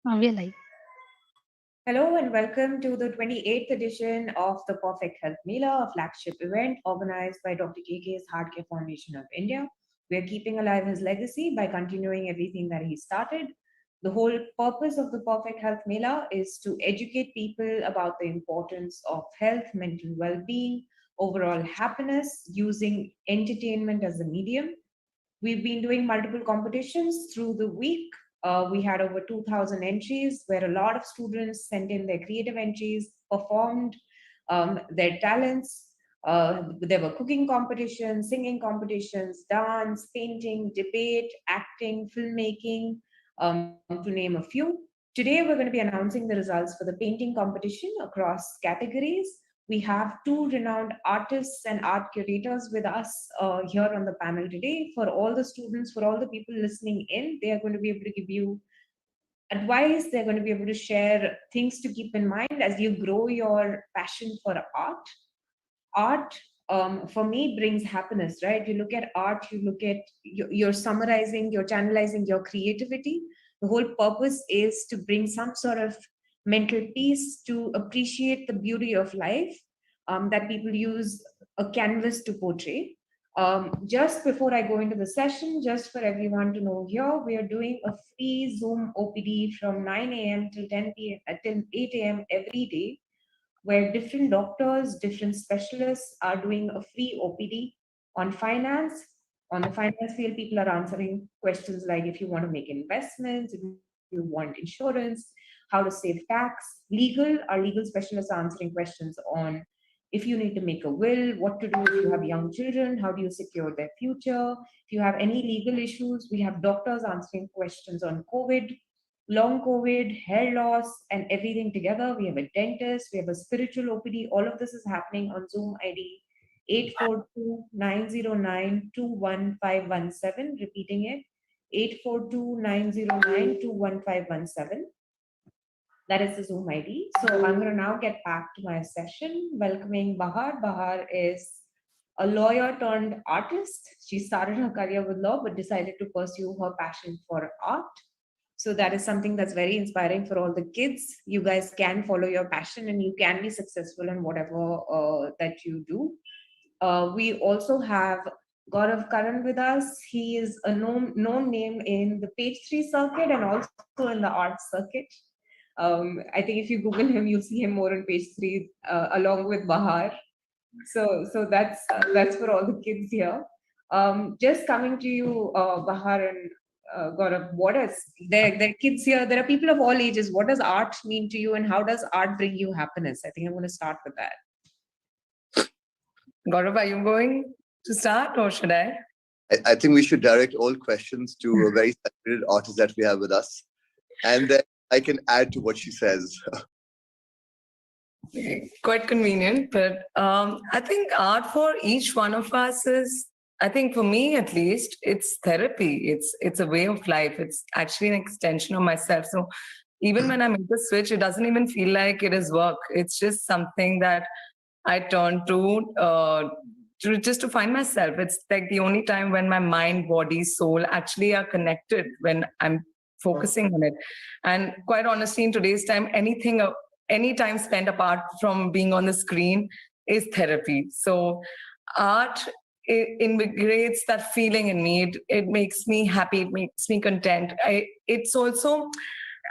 We're like, Hello and welcome to the 28th edition of the Perfect Health Mela, a flagship event organized by Dr. KK's Heart Care Foundation of India. We are keeping alive his legacy by continuing everything that he started. The whole purpose of the Perfect Health Mela is to educate people about the importance of health, mental well being, overall happiness, using entertainment as a medium. We've been doing multiple competitions through the week. We had over 2,000 entries where a lot of students sent in their creative entries, performed their talents. There were cooking competitions, singing competitions, dance, painting, debate, acting, filmmaking, to name a few. Today, we're going to be announcing the results for the painting competition across categories. We have two renowned artists and art curators with us here on the panel today. For all the students, for all the people listening in, they are going to be able to give you advice. They're going to be able to share things to keep in mind as you grow your passion for art. Art, for me, brings happiness, right? You look at art, you look at, you're summarizing, you're channelizing your creativity. The whole purpose is to bring some sort of mental peace, to appreciate the beauty of life, that people use a canvas to portray. Just before I go into the session, just for everyone to know here, we are doing a free Zoom OPD from 9 a.m. till 10 p.m. Till 8 a.m. every day, where different doctors, different specialists are doing a free OPD on finance. On the finance field, people are answering questions like if you want to make investments, if you want insurance, how to save tax. Legal, our legal specialists are answering questions on if you need to make a will, what to do if you have young children, how do you secure their future. If you have any legal issues, we have doctors answering questions on COVID, long COVID, hair loss, and everything together. We have a dentist, we have a spiritual OPD. All of this is happening on Zoom ID 842-909-21517. Repeating it, 842-909-21517. That is the Zoom ID. So I'm going to now get back to my session, welcoming Bahar. Bahar is a lawyer turned artist. She started her career with law, but decided to pursue her passion for art. So that is something that's very inspiring for all the kids. You guys can follow your passion and you can be successful in whatever that you do. We also have Gaurav Karan with us. He is a known name in the page three circuit and also in the art circuit. I think if you Google him, you'll see him more on page three along with Bahar. So that's for all the kids here. Just coming to you, Bahar and Gaurav, what is there are kids here? There are people of all ages. What does art mean to you, and how does art bring you happiness? I think I'm going to start with that. Gaurav, are you going to start or should I? I think we should direct all questions to a very celebrated artist that we have with us. And then I can add to what she says. Quite convenient, but I think art for each one of us is, I think for me at least, it's therapy. It's a way of life. It's actually an extension of myself. So even when I make the switch, it doesn't even feel like it is work. It's just something that I turn to just to find myself. It's like the only time when my mind, body, soul actually are connected when I'm focusing on it. And quite honestly, in today's time, any time spent apart from being on the screen is therapy. So art, it invigorates that feeling in me. It makes me happy. It makes me content. It's also,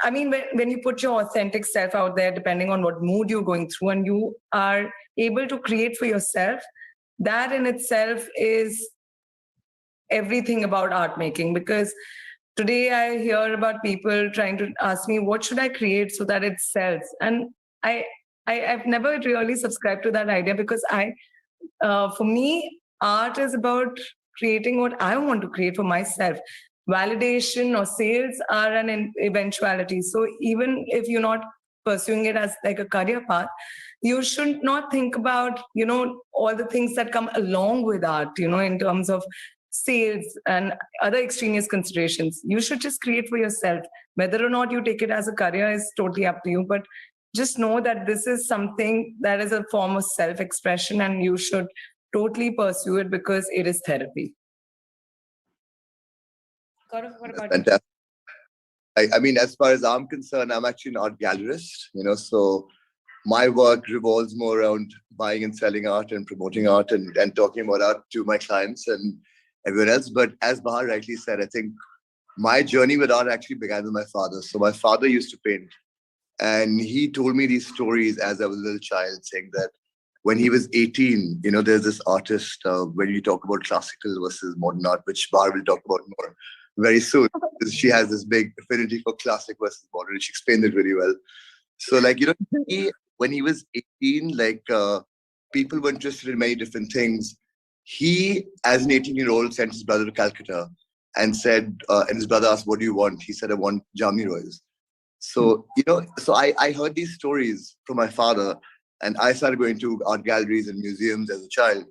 I mean, when you put your authentic self out there, depending on what mood you're going through, and you are able to create for yourself, that in itself is everything about art making. Because today I hear about people trying to ask me, what should I create so that it sells? And I've never really subscribed to that idea, because for me, art is about creating what I want to create for myself. Validation or sales are an eventuality. So even if you're not pursuing it as like a career path, you should not think about, all the things that come along with art, in terms of sales and other extraneous considerations. You should just create for yourself. Whether or not you take it as a career is totally up to you, but just know that this is something that is a form of self-expression, and you should totally pursue it because it is therapy. Gaurav, what about you? Fantastic. I mean, as far as I'm concerned, I'm actually an art gallerist, so my work revolves more around buying and selling art and promoting art and talking about art to my clients and everyone else. But as Bahar rightly said, I think my journey with art actually began with my father. So my father used to paint, and he told me these stories as I was a little child, saying that when he was 18, there's this artist, when you talk about classical versus modern art, which Bahar will talk about more very soon. She has this big affinity for classic versus modern. And she explained it really well. So, like, he, when he was 18, like, people were interested in many different things. He, as an 18-year-old, sent his brother to Calcutta and said, and his brother asked, "What do you want?" He said, "I want Jamni Royals." So, so I heard these stories from my father, and I started going to art galleries and museums as a child.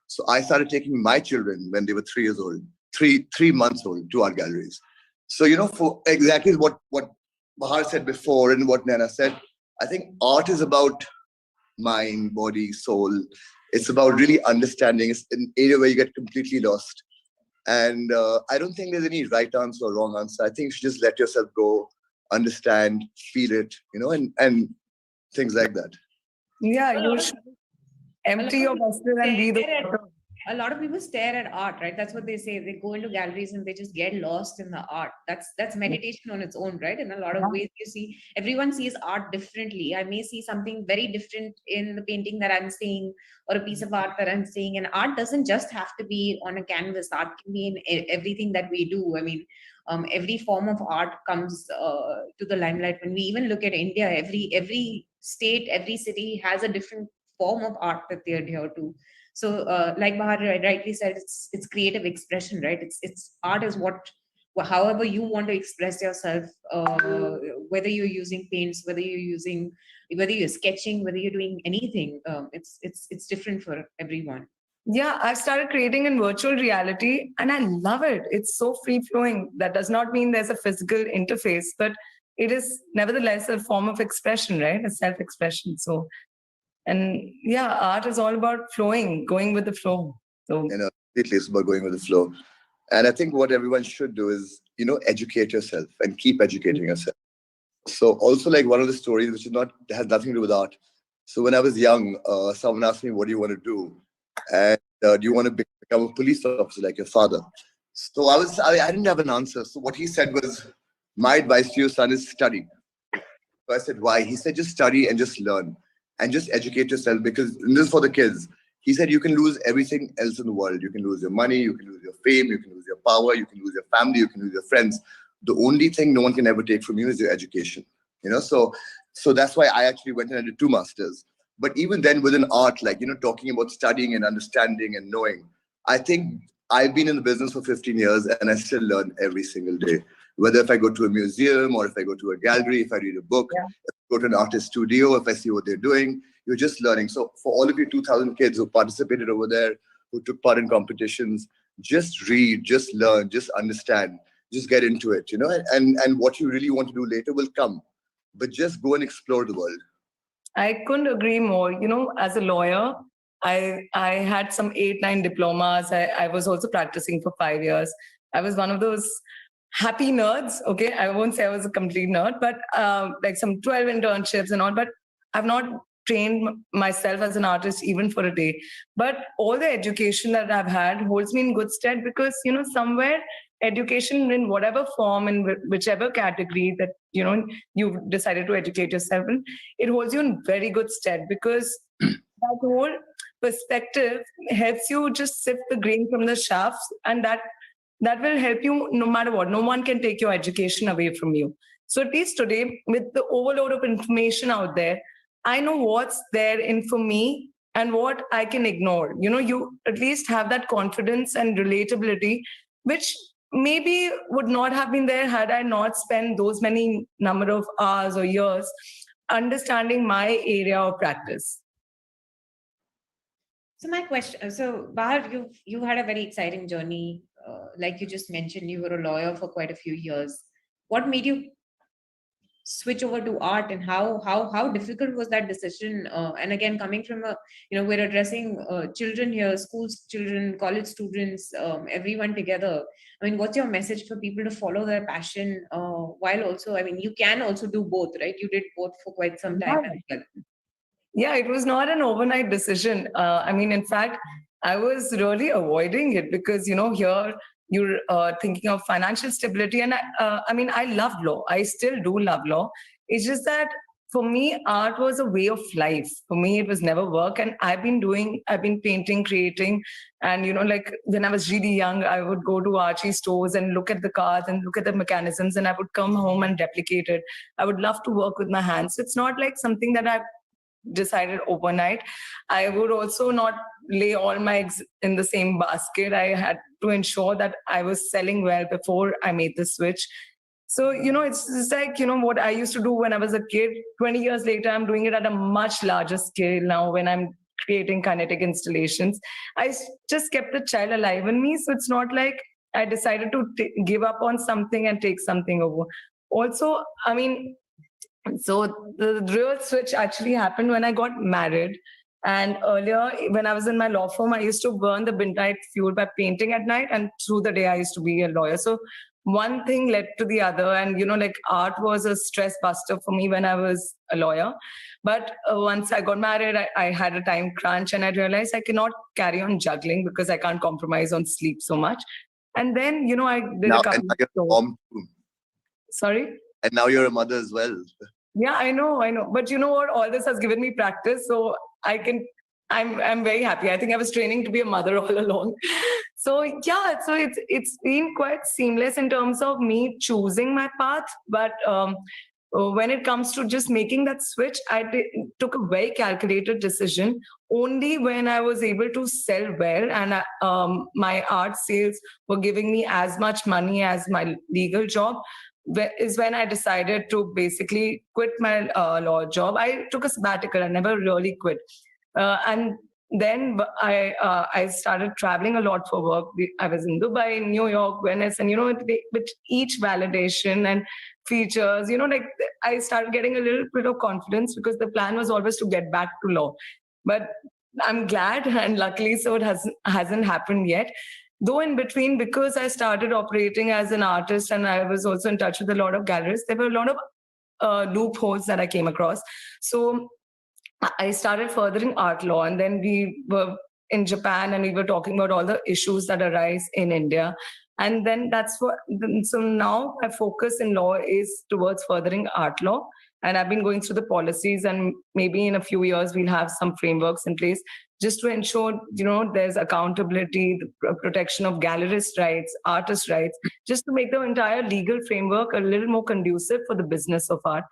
So I started taking my children when they were 3 years old, three months old, to art galleries. So, for exactly what Bahar said before and what Nana said, I think art is about mind, body, soul. It's about really understanding. It's an area where you get completely lost. And I don't think there's any right answer or wrong answer. I think you should just let yourself go, understand, feel it, and things like that. Yeah, A you lot of should a lot empty of your people vessel and be the stare at water. a lot of people stare at art, right? That's what they say. They go into galleries and they just get lost in the art. That's meditation on its own, right? In a lot of ways, you see, everyone sees art differently. I may see something very different in the painting that I'm seeing, or a piece of art that I'm seeing. And art doesn't just have to be on a canvas. Art can be in everything that we do. I mean, every form of art comes to the limelight. When we even look at India, every state, every city has a different form of art that they adhere to. So, like Bahar rightly said, it's creative expression, right? It's art is however you want to express yourself, whether you're using paints, whether you're sketching, whether you're doing anything. It's different for everyone. Yeah, I've started creating in virtual reality and I love it. It's so free flowing. That does not mean there's a physical interface, but it is nevertheless a form of expression, right? A self expression. So, and yeah, art is all about flowing, going with the flow. So, Completely, it's about going with the flow. And I think what everyone should do is, educate yourself and keep educating yourself. So also, like, one of the stories which is not has nothing to do with art. So when I was young, someone asked me, "What do you want to do?" And do you want to become a police officer like your father? So I didn't have an answer. So what he said was, "My advice to your son is study." So I said, "Why?" He said, "Just study and just learn and just educate yourself, because this is for the kids." He said, "You can lose everything else in the world. You can lose your money, you can lose your fame, you can lose your power, you can lose your family, you can lose your friends. The only thing no one can ever take from you is your education." So that's why I actually went and I did two masters. But even then, within art, like, talking about studying and understanding and knowing, I think I've been in the business for 15 years and I still learn every single day. Whether if I go to a museum or if I go to a gallery, if I read a book, yeah. if I go to an artist studio, if I see what they're doing, you're just learning. So for all of you 2,000 kids who participated over there, who took part in competitions, just read, just learn, just understand, just get into it, and what you really want to do later will come. But just go and explore the world. I couldn't agree more. As a lawyer, I had some 8, 9 diplomas. I was also practicing for 5 years. I was one of those happy nerds. Okay, I won't say I was a complete nerd, but like some 12 internships and all. But I've not trained myself as an artist even for a day. But all the education that I've had holds me in good stead because somewhere education in whatever form in whichever category that you've decided to educate yourself in, it holds you in very good stead because that whole perspective helps you just sift the grain from the shafts, and that will help you no matter what. No one can take your education away from you. So at least today, with the overload of information out there, I know what's there in for me and what I can ignore. You at least have that confidence and relatability, which maybe would not have been there had I not spent those many number of hours or years understanding my area of practice. So my question, so Bahar, you had a very exciting journey. Like you just mentioned, you were a lawyer for quite a few years. What made you switch over to art, and how difficult was that decision? And again, coming from a, we're addressing children here, schools children, college students, everyone together. I mean, what's your message for people to follow their passion, while also, I mean, you can also do both, right? You did both for quite some time as well. Yeah, it was not an overnight decision. I mean, in fact, I was really avoiding it because, here you're thinking of financial stability. And I mean, I love law. I still do love law. It's just that for me, art was a way of life. For me, it was never work. And I've been painting, creating. And, like when I was really young, I would go to Archie stores and look at the cars and look at the mechanisms. And I would come home and replicate it. I would love to work with my hands. So it's not like something that I've decided overnight. I would also not lay all my eggs in the same basket. I had to ensure that I was selling well before I made the switch. So, it's just like, what I used to do when I was a kid. 20 years later, I'm doing it at a much larger scale now when I'm creating kinetic installations. Just kept the child alive in me. So it's not like I decided to give up on something and take something over. Also, I mean, so the real switch actually happened when I got married. And earlier, when I was in my law firm, I used to burn the midnight fuel by painting at night, and through the day, I used to be a lawyer. So one thing led to the other, and like art was a stress buster for me when I was a lawyer. But once I got married, I had a time crunch, and I realized I cannot carry on juggling because I can't compromise on sleep so much. And then, I did a Now, and couple now of you're a shows. mom too. Sorry. And now you're a mother as well. Yeah, I know. But you know what? All this has given me practice, so I can. I'm very happy. I think I was training to be a mother all along. So yeah, so it's been quite seamless in terms of me choosing my path. But when it comes to just making that switch, took a very calculated decision. Only when I was able to sell well, and my art sales were giving me as much money as my legal job, is when I decided to basically quit my law job. I took a sabbatical. I never really quit. And then I started traveling a lot for work. I was in Dubai, New York, Venice, and with each validation and features, like I started getting a little bit of confidence because the plan was always to get back to law. But I'm glad, and luckily, so it hasn't happened yet. Though in between, because I started operating as an artist and I was also in touch with a lot of galleries, there were a lot of loopholes that I came across. So I started furthering art law, and then we were in Japan and we were talking about all the issues that arise in India. And then so now my focus in law is towards furthering art law. And I've been going through the policies, and maybe in a few years we'll have some frameworks in place just to ensure, there's accountability, the protection of gallerist rights, artist rights, just to make the entire legal framework a little more conducive for the business of art.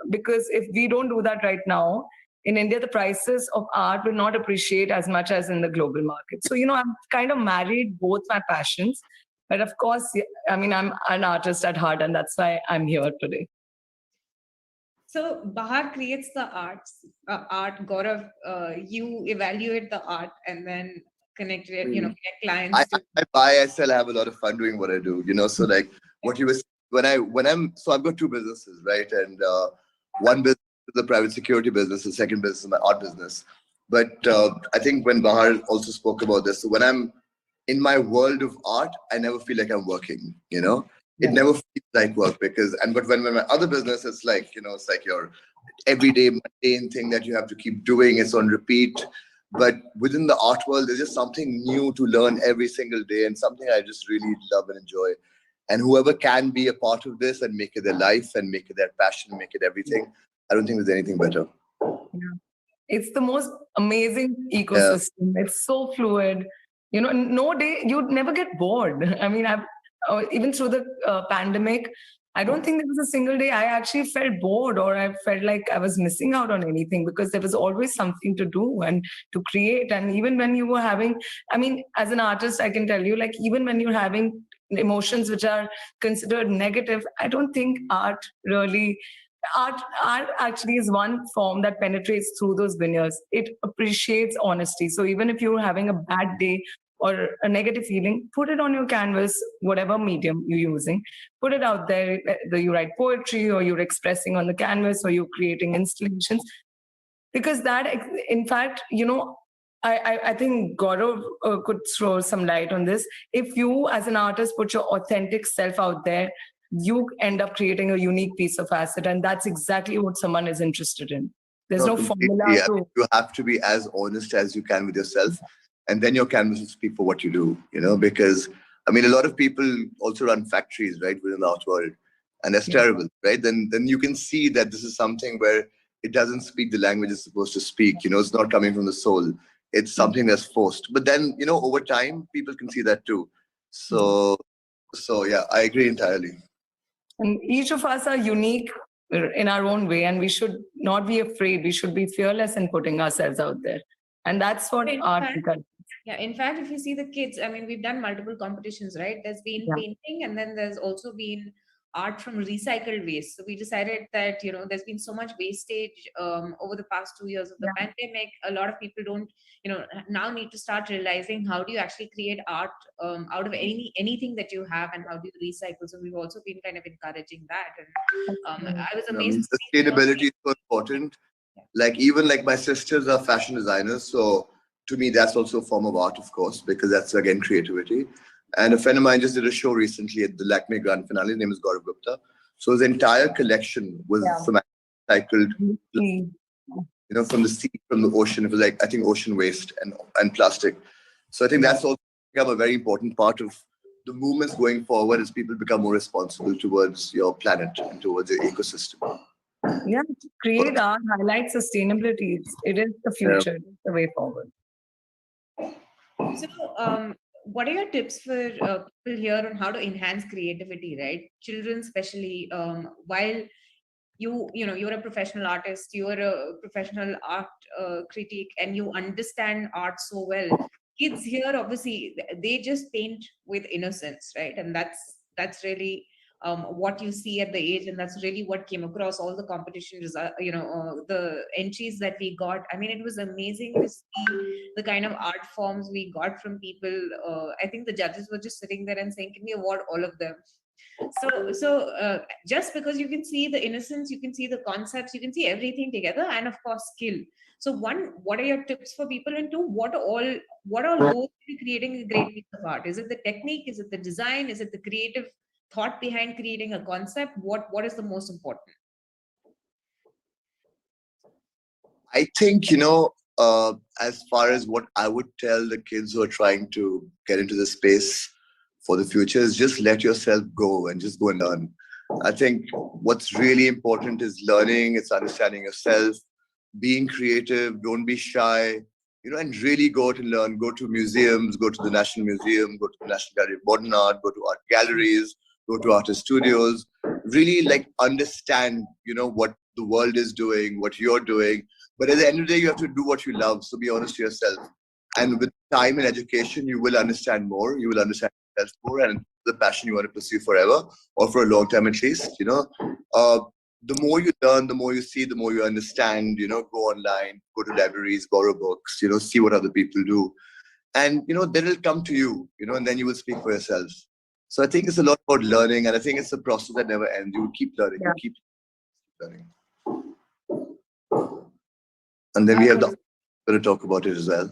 Because if we don't do that right now, in India, the prices of art will not appreciate as much as in the global market. So, I'm kind of married both my passions. But of course, I mean, I'm an artist at heart, and that's why I'm here today. So Bahar creates the art. Gaurav, you evaluate the art and then connect it, connect clients to. I buy, I sell, I have a lot of fun doing what I do, So like what you were so I've got two businesses, right? And one business is the private security business, the second business is my art business. But I think when Bahar also spoke about this, so when I'm in my world of art, I never feel like I'm working, It never feels like work but when my other business, it's like, it's like your everyday mundane thing that you have to keep doing. It's on repeat. But within the art world, there's just something new to learn every single day and something I just really love and enjoy. And whoever can be a part of this and make it their life and make it their passion, make it everything, I don't think there's anything better. Yeah. It's the most amazing Yeah. ecosystem. It's so fluid. No day, you'd never get bored. I mean, even through the pandemic, I don't think there was a single day I actually felt bored or I felt like I was missing out on anything because there was always something to do and to create. And even when you were having, I mean, as an artist, I can tell you, like, even when you're having emotions which are considered negative, I don't think art actually is one form that penetrates through those veneers. It appreciates honesty. So even if you're having a bad day, or a negative feeling, put it on your canvas, whatever medium you're using, put it out there. Whether you write poetry or you're expressing on the canvas or you're creating installations, because that, in fact, I think Gaurav could throw some light on this. If you, as an artist, put your authentic self out there, you end up creating a unique piece of asset, and that's exactly what someone is interested in. There's No, no completely. formula Yeah. to. You have to be as honest as you can with yourself, and then your canvas will speak for what you do. Because I mean, a lot of people also run factories, right, within the art world, and that's Yeah. terrible, right? Then you can see that this is something where it doesn't speak the language it's supposed to speak. It's not coming from the soul. It's something that's forced. But then, over time, people can see that too. So, so yeah, I agree entirely. And each of us are unique in our own way, and we should not be afraid. We should be fearless in putting ourselves out there. And that's what In art fact, encourages. yeah, in fact, if you see the kids, I mean, we've done multiple competitions, right? There's been Yeah. painting, and then there's also been art from recycled waste. So we decided that, there's been so much wastage over the past 2 years of the Yeah. pandemic. A lot of people don't, now need to start realizing how do you actually create art out of anything that you have, and how do you recycle. So we've also been kind of encouraging that. And I was I amazed mean, to see the sustainability is so important. yeah. Like even like my sisters are fashion designers, so to me that's also a form of art, of course, because that's again creativity. And a friend of mine just did a show recently at the Lakme Grand Finale. His name is Gaurav Gupta. So his entire collection was Yeah. from recycled, Mm. from the sea, from the ocean. It was like I think ocean waste and plastic. So I think that's also become a very important part of the movements going forward as people become more responsible towards your planet and towards your ecosystem. Yeah, create art, highlight sustainability. It is the Yeah. future, it's the way forward. So, what are your tips for people here on how to enhance creativity, right? Children, especially, while you're a professional artist, you're a professional art critic, and you understand art so well. Kids here, obviously, they just paint with innocence, right? And that's really what you see at the age, and that's really what came across all the competition the entries that we got. I mean, it was amazing to see the kind of art forms we got from people. I think the judges were just sitting there and saying, "Can we award all of them?" So just because you can see the innocence, you can see the concepts, you can see everything together, and of course skill. So one, what are your tips for people? And two, what all goes into creating a great piece of art? Is it the technique? Is it the design? Is it the creative thought behind creating a concept? What is the most important? I think, as far as what I would tell the kids who are trying to get into the space for the future is just let yourself go and just go and learn. I think what's really important is learning, it's understanding yourself, being creative, don't be shy, and really go out and learn. Go to museums, go to the National Museum, go to the National Gallery of Modern Art, go to art galleries, go to artist studios. Really like understand, what the world is doing, what you're doing. But at the end of the day, you have to do what you love. So be honest to yourself. And with time and education, you will understand more. You will understand yourself more and the passion you want to pursue forever or for a long time at least. The more you learn, the more you see, the more you understand. Go online, go to libraries, borrow books. See what other people do, and then it'll come to you. And then you will speak for yourself. So I think it's a lot about learning, and I think it's a process that never ends. You keep learning. You Yeah. keep learning, and then we have the going to talk about it as well.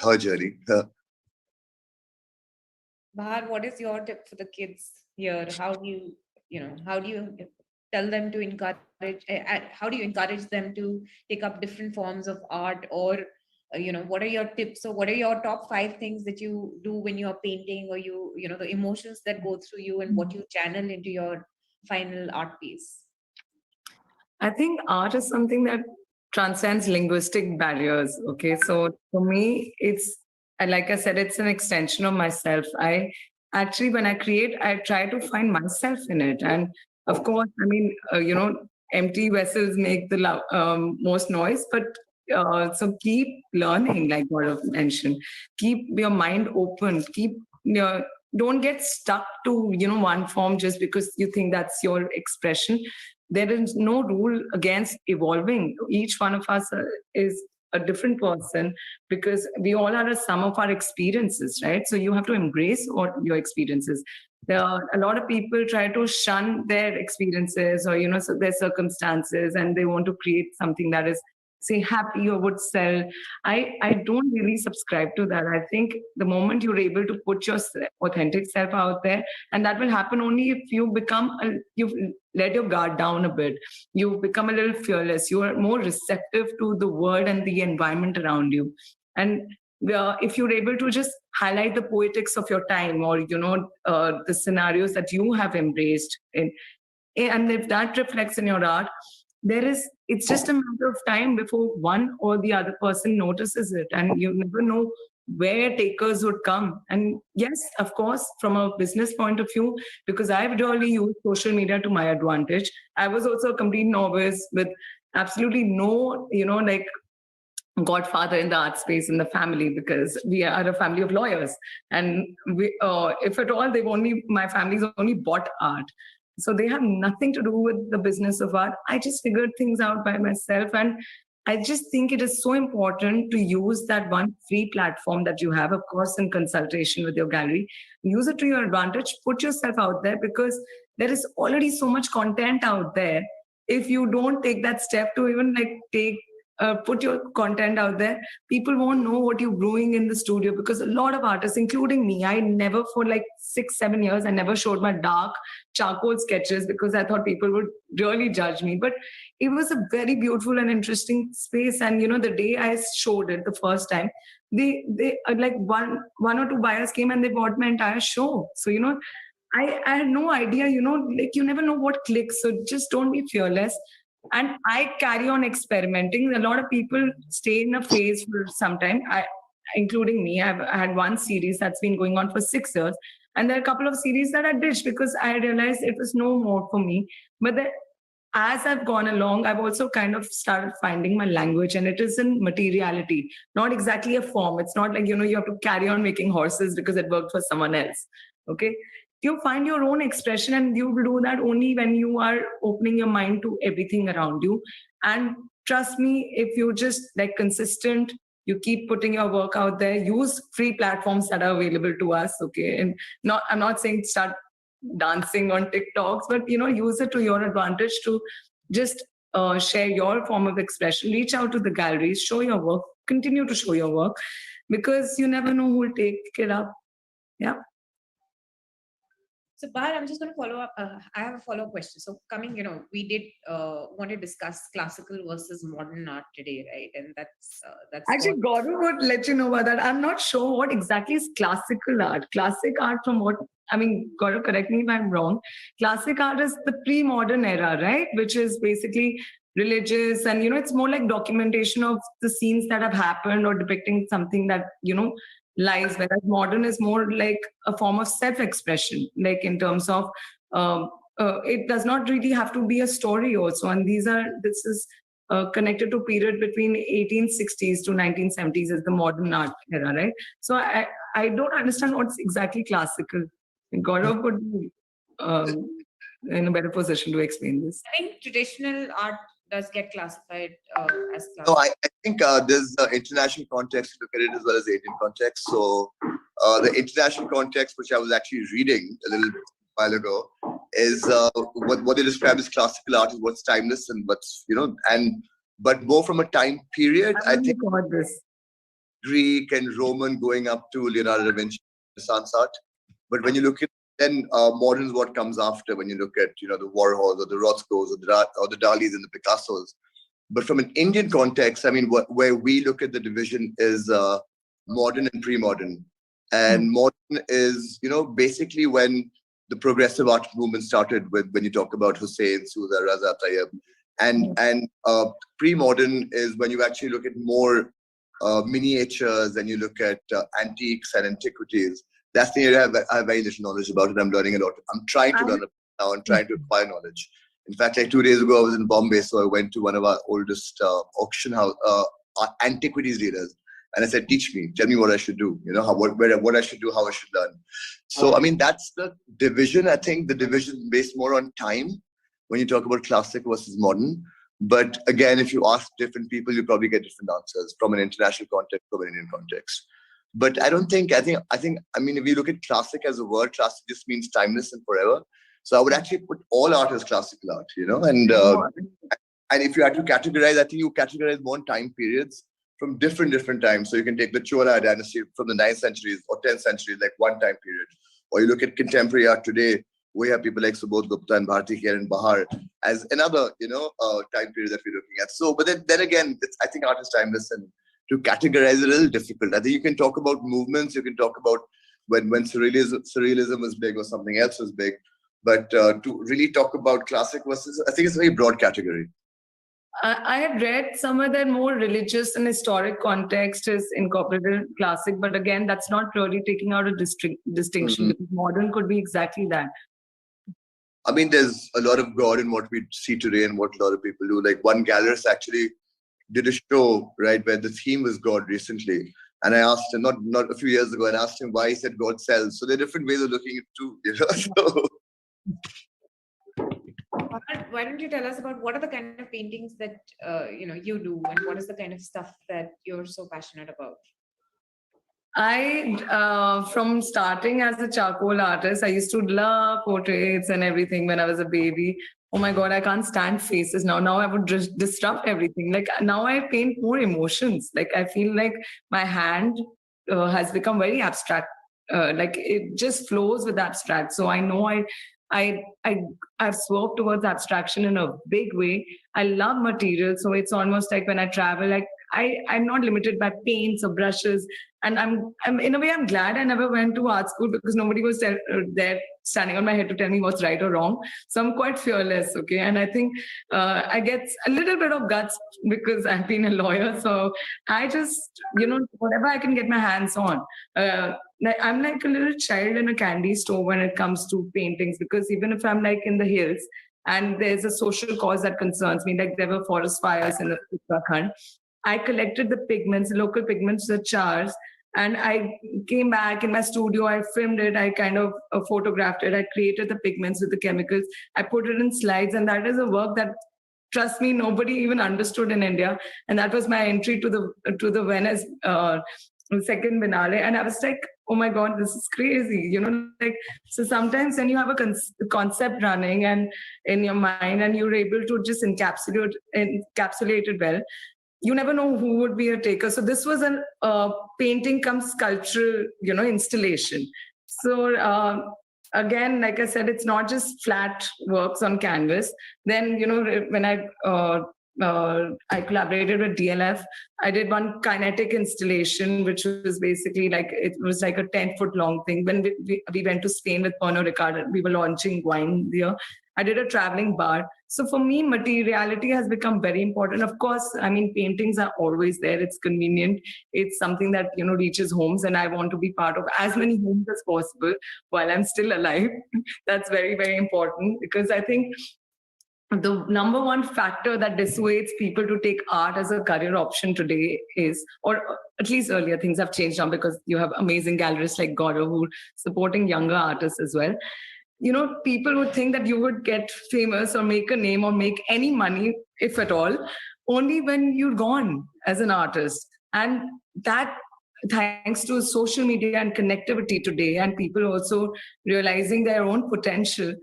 Her journey. Bahar, what is your tip for the kids here? How do you tell them to encourage? How do you encourage them to take up different forms of art, or what are your tips, or what are your top five things that you do when you're painting, or the emotions that go through you and what you channel into your final art piece? I think art is something that transcends linguistic barriers. Okay. So for me, and like I said, it's an extension of myself. I actually, when I create, I try to find myself in it. And of course, I mean, empty vessels make the most noise, but so keep learning, like Gaurav mentioned. Keep your mind open. Don't get stuck to one form just because you think that's your expression. There is no rule against evolving. Each one of us is a different person, because we all are a sum of our experiences, right? So you have to embrace all your experiences. There are a lot of people try to shun their experiences or, so their circumstances, and they want to create something that is, say, happy or would sell. I don't really subscribe to that. I think the moment you're able to put your authentic self out there, and that will happen only if you've let your guard down a bit. You become a little fearless. You are more receptive to the world and the environment around you. And if you're able to just highlight the poetics of your time, or the scenarios that you have embraced and if that reflects in your art, it's just a matter of time before one or the other person notices it, and you never know where takers would come. And yes, of course, from a business point of view, because I've really used social media to my advantage, I was also a complete novice with absolutely no like godfather in the art space in the family, because we are a family of lawyers, and if at all, my family's only bought art, so they have nothing to do with the business of art. I just figured things out by myself, and I just think it is so important to use that one free platform that you have, of course, in consultation with your gallery. Use it to your advantage, put yourself out there, because there is already so much content out there. If you don't take that step to even put your content out there, people won't know what you're brewing in the studio, because a lot of artists, including me, I never, for like 6-7 years, I never showed my dark charcoal sketches because I thought people would really judge me. But it was a very beautiful and interesting space. And the day I showed it the first time, they like one or two buyers came and they bought my entire show. So I had no idea, like you never know what clicks. So just don't be fearless. And I carry on experimenting. A lot of people stay in a phase for some time, including me. I had one series that's been going on for 6 years, and there are a couple of series that I ditched because I realized it was no more for me. But then, as I've gone along, I've also kind of started finding my language, and it is in materiality, not exactly a form. It's not like, you have to carry on making horses because it worked for someone else. Okay. You find your own expression, and you will do that only when you are opening your mind to everything around you. And trust me, if you're just like consistent, you keep putting your work out there, use free platforms that are available to us. Okay. And I'm not saying start dancing on TikToks, but use it to your advantage to just share your form of expression. Reach out to the galleries, show your work, continue to show your work, because you never know who will take it up. Yeah. So, Bahar, I'm just going to follow up. I have a follow-up question. So, we did want to discuss classical versus modern art today, right? And that's actually Gaurav would let you know about that. I'm not sure what exactly is classical art. Classic art, from what I mean, Gaurav, correct me if I'm wrong. Classic art is the pre-modern era, right? Which is basically religious, and it's more like documentation of the scenes that have happened or depicting something that lies, whereas modern is more like a form of self-expression, like in terms of it does not really have to be a story also. And this is connected to period between 1860s to 1970s as the modern art era, right? So I don't understand what's exactly classical. Gaurav would be in a better position to explain this. I think traditional art does get classified as classical. No, I think there's international context to look at it as well as the Indian context. So the international context, which I was actually reading a little while ago, is what they describe as classical art is what's timeless and what's, but more from a time period. I think this. Greek and Roman going up to Leonardo da Vinci, Renaissance art. But when you look at then modern is what comes after, when you look at the Warhols or the Rothkos or the Dalis and the Picassos. But from an Indian context, I mean, where we look at the division is modern and pre-modern. And modern is basically when the progressive art movement started, with when you talk about Hussein, Sousa, Raza, Tayyib, and pre-modern is when you actually look at more miniatures and you look at antiques and antiquities. That's the area I have very little knowledge about it. I'm learning a lot. I'm trying to learn it now and trying to acquire knowledge. In fact, like 2 days ago, I was in Bombay, so I went to one of our oldest auction house antiquities dealers, and I said, "Teach me, tell me what I should do. What I should do, how I should learn." So, I mean, that's the division. I think the division is based more on time when you talk about classic versus modern. But again, if you ask different people, you probably get different answers from an international context, from an Indian context. But I mean, if you look at classic as a word, classic just means timeless and forever. So I would actually put all art as classical art, and if you had to categorize, I think you categorize more time periods from different times. So you can take the Chola dynasty from the 9th centuries or 10th century, like one time period. Or you look at contemporary art today, we have people like Subodh Gupta and Bharti Kher and Bahar as another, time period that we're looking at. So, but then again, I think art is timeless, and to categorize it is a little difficult. I think you can talk about movements, you can talk about when surrealism was big or something else was big. But to really talk about classic versus, I think it's a very broad category. I had read somewhere that more religious and historic context is incorporated in classic, but again, that's not really taking out a distinction, because modern could be exactly that. I mean, there's a lot of God in what we see today and what a lot of people do. Like one gallerist actually did a show, right, where the theme was God recently. And I asked him, not a few years ago, and asked him why. He said God sells. So there are different ways of looking at it too, So Why don't you tell us about what are the kind of paintings that you do, and what is the kind of stuff that you're so passionate about? From starting as a charcoal artist, I used to love portraits and everything when I was a baby. Oh my God, I can't stand faces now. Now I would just disrupt everything. Like now I paint more emotions. Like I feel like my hand has become very abstract. Like it just flows with abstract. So I know I've swerved towards abstraction in a big way. I love materials, so it's almost like when I travel, like I'm not limited by paints or brushes. And I'm in a way, I'm glad I never went to art school, because nobody was there standing on my head to tell me what's right or wrong. So I'm quite fearless, okay? And I think I get a little bit of guts because I've been a lawyer. So I just, whatever I can get my hands on. I'm like a little child in a candy store when it comes to paintings, because even if I'm like in the hills and there's a social cause that concerns me, like there were forest fires in Uttarakhand, I collected the pigments, local pigments, the chars, and I came back in my studio, I filmed it, I kind of photographed it, I created the pigments with the chemicals, I put it in slides, and that is a work that, trust me, nobody even understood in India. And that was my entry to the Venice second Biennale. And I was like, oh my God, this is crazy. Like, so sometimes when you have a concept running and in your mind, and you're able to just encapsulate it well, you never know who would be a taker. So this was a painting come sculptural, installation. So again, like I said, it's not just flat works on canvas. Then, when I collaborated with DLF, I did one kinetic installation, which was basically like, it was like a 10-foot long thing. When we went to Spain with Pernod Ricard, we were launching wine there. I did a traveling bar. So for me, materiality has become very important. Of course, I mean, paintings are always there. It's convenient. It's something that, reaches homes, and I want to be part of as many homes as possible while I'm still alive. That's very, very important, because I think the number one factor that dissuades people to take art as a career option today is, or at least earlier, things have changed now because you have amazing gallerists like Gaurav who are supporting younger artists as well. People would think that you would get famous or make a name or make any money, if at all, only when you're gone as an artist. And that, thanks to social media and connectivity today, and people also realizing their own potential,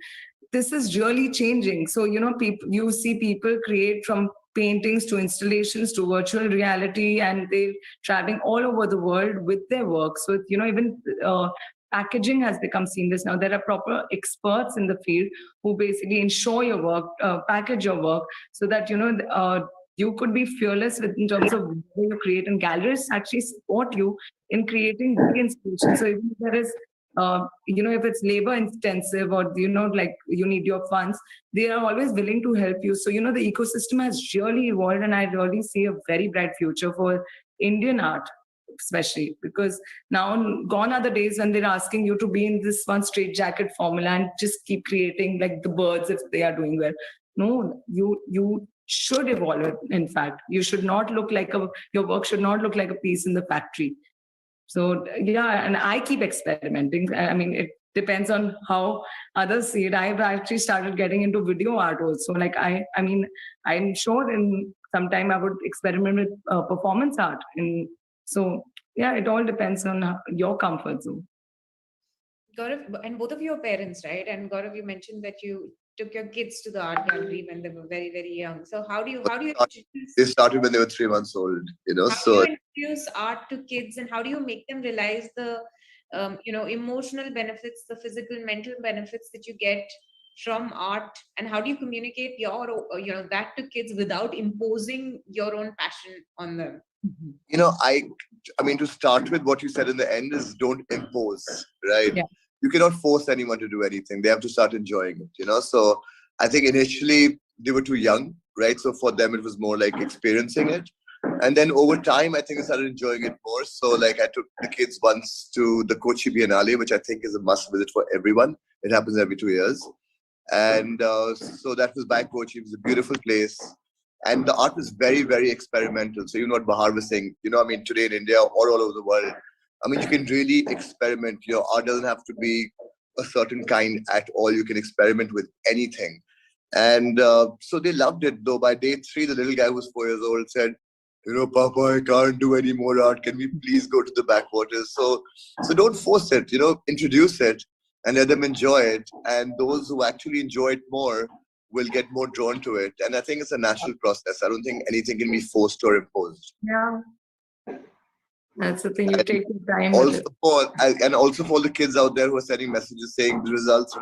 this is really changing. So, you see people create from paintings to installations to virtual reality, and they're traveling all over the world with their work. So, even packaging has become seamless now. There are proper experts in the field who basically ensure your work, package your work, so that you could be fearless in terms of what you create, and galleries actually support you in creating big installations. So even if there is, if it's labor intensive, or like you need your funds, they are always willing to help you. So the ecosystem has really evolved, and I really see a very bright future for Indian art, especially because now gone are the days when they're asking you to be in this one straight jacket formula and just keep creating like the birds if they are doing well. No, you should evolve it. In fact, you should not look like your work should not look like a piece in the factory. So yeah, and I keep experimenting. I mean, depends on how others see it. I've actually started getting into video art also. Like I mean, I'm sure in some time I would experiment with performance art. And so, yeah, it all depends on your comfort zone. Gaurav, and both of you are parents, right? And Gaurav, you mentioned that you took your kids to the art gallery when they were very, very young. So how do you introduce They started when they were 3 months old, how do you So introduce art to kids, and how do you make them realize the emotional benefits, the physical, mental benefits that you get from art, and how do you communicate your that to kids without imposing your own passion on them? Mhm. you know, I mean, to start with, what you said in the end is don't impose, right? Yeah. You cannot force anyone to do anything. They have to start enjoying it. So I think initially they were too young, right? So for them, it was more like experiencing it. And then over time, I think I started enjoying it more. So, like, I took the kids once to the Kochi Biennale, which I think is a must visit for everyone. It happens every 2 years. And so that was by Kochi. It was a beautiful place. And the art was very, very experimental. So, what Bahar was saying, I mean, today in India or all over the world, I mean, you can really experiment. Art doesn't have to be a certain kind at all. You can experiment with anything. And so they loved it. Though by day three, the little guy who was 4 years old said, Papa, I can't do any more art. Can we please go to the backwaters? So don't force it. Introduce it and let them enjoy it. And those who actually enjoy it more will get more drawn to it. And I think it's a natural process. I don't think anything can be forced or imposed. Yeah, that's the thing. You take your time with Also it. for the kids out there who are sending messages saying results.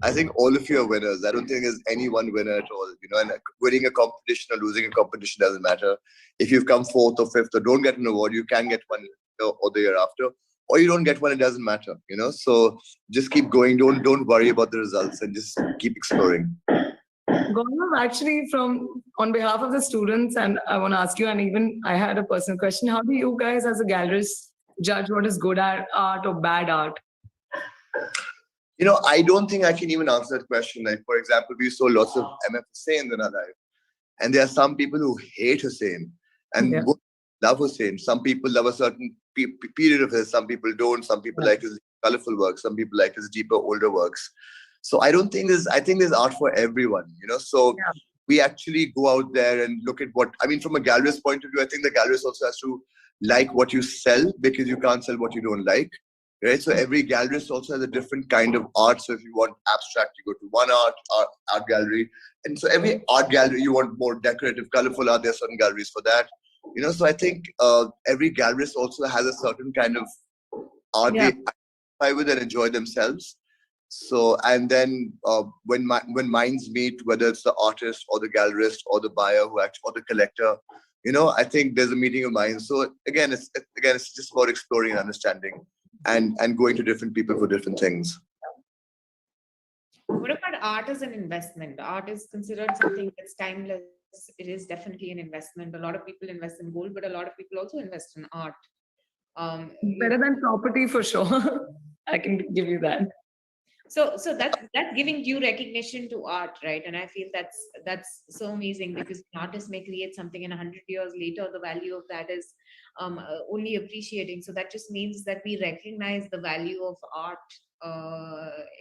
I think all of you are winners. I don't think there's any one winner at all. And winning a competition or losing a competition doesn't matter. If you've come fourth or fifth or don't get an award, you can get one or the year after, or you don't get one. It doesn't matter. So just keep going. Don't worry about the results and just keep exploring. Gaurav, actually, from on behalf of the students, and I want to ask you, and even I had a personal question: how do you guys, as a gallerist, judge what is good art or bad art? I don't think I can even answer that question. Like, for example, we saw lots of MF Hussain in our life. And there are some people who hate Hussein and Yeah. would love Hussein. Some people love a certain period of his. Some people don't. Some people like his colorful works. Some people like his deeper, older works. So I think there's art for everyone. So Yeah. we actually go out there and look at from a gallerist point of view, I think the gallerist also has to like what you sell, because you can't sell what you don't like. Right. So every gallerist also has a different kind of art. So if you want abstract, you go to one art gallery. And so every art gallery, you want more decorative, colorful art. There are certain galleries for that. So I think every gallerist also has a certain kind of art Yeah. they identify with and enjoy themselves. So, and then when minds meet, whether it's the artist or the gallerist or the buyer or the collector, I think there's a meeting of minds. So it's just about exploring and understanding, and going to different people for different things. What about art as an investment? Art is considered something that's timeless. It is definitely an investment. A lot of people invest in gold, but a lot of people also invest in art. Better than property for sure. I can give you that. So that's giving due recognition to art, right? And I feel that's so amazing, because an artist may create something, and 100 years later the value of that is only appreciating. So that just means that we recognize the value of art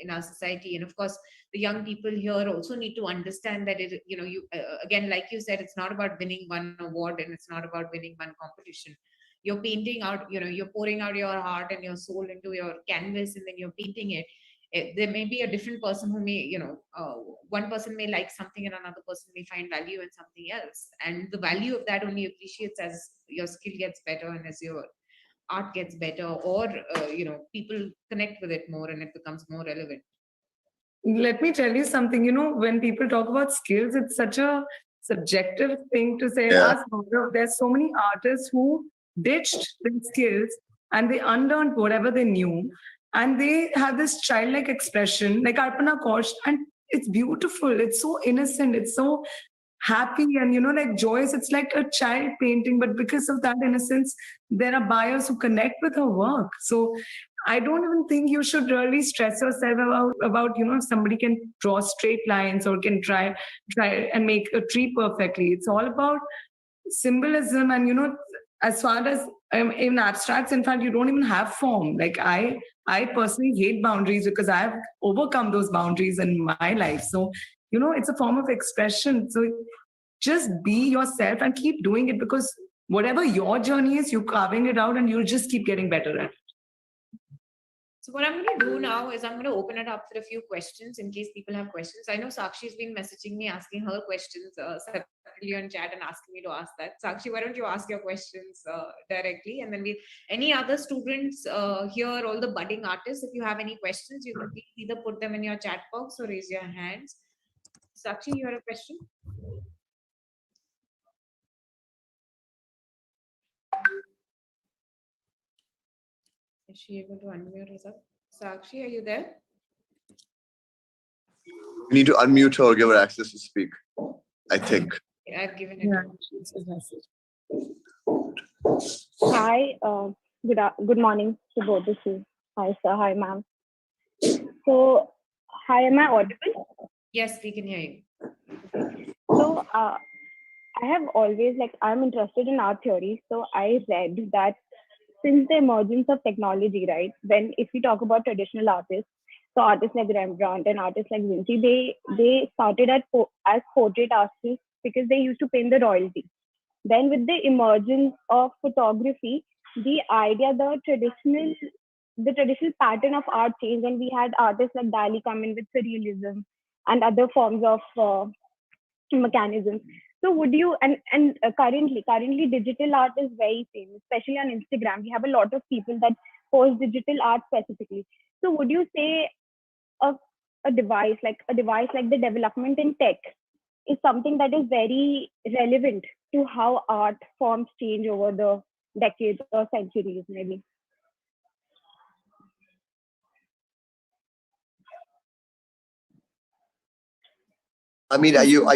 in our society. And of course, the young people here also need to understand that you again, like you said, it's not about winning one award, and it's not about winning one competition. You're painting out, you're pouring out your heart and your soul into your canvas, and then you're painting it. There may be a different person who may, one person may like something and another person may find value in something else. And the value of that only appreciates as your skill gets better and as your art gets better, or, people connect with it more and it becomes more relevant. Let me tell you something. When people talk about skills, it's such a subjective thing to say. Yeah. There's so many artists who ditched their skills and they unlearned whatever they knew. And they have this childlike expression, like Arpana Kosh, and it's beautiful. It's so innocent. It's so happy and, like joyous. It's like a child painting, but because of that innocence, there are buyers who connect with her work. So I don't even think you should really stress yourself about if somebody can draw straight lines or can try and make a tree perfectly. It's all about symbolism and as far as in abstracts, in fact, you don't even have form. Like I personally hate boundaries because I've overcome those boundaries in my life. So, it's a form of expression. So just be yourself and keep doing it, because whatever your journey is, you're carving it out and you'll just keep getting better at it. So what I'm going to do now is I'm going to open it up for a few questions in case people have questions. I know Sakshi's been messaging me, asking her questions separately on chat and asking me to ask that. Sakshi, why don't you ask your questions directly? And then any other students here, all the budding artists, if you have any questions, you can please either put them in your chat box or raise your hands. Sakshi, you have a question? Is she able to unmute herself? Sakshi, are you there? We need to unmute her or give her access to speak, I think. I've given it. Hi, good morning to both of you. Hi, sir. Hi, ma'am. So, hi, am I audible? Yes, we can hear you. So, I have always, I'm interested in art theory. So, I read that since the emergence of technology, right, if we talk about traditional artists, so artists like Rembrandt and artists like Vinci, they started as portrait artists because they used to paint the royalty. Then with the emergence of photography, the traditional pattern of art changed, and we had artists like Dali come in with surrealism and other forms of mechanisms. So would you currently digital art is very famous, especially on Instagram. We have a lot of people that post digital art specifically. So would you say a, a device like the development in tech is something that is very relevant to how art forms change over the decades or centuries, maybe? I mean, are you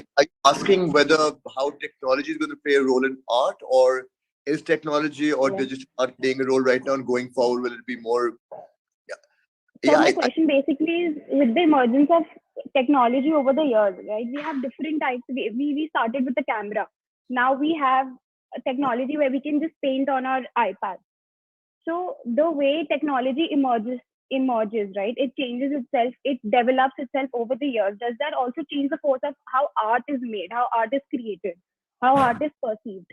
asking whether how technology is going to play a role in art, or is technology or digital art playing a role right now, and going forward, will it be more? So my question basically is, with the emergence of technology over the years, right? We have different types. We started with the camera. Now we have a technology where we can just paint on our iPad. So the way technology emerges, right? It changes itself. It develops itself over the years. Does that also change the course of how art is made, how art is created, how art is perceived?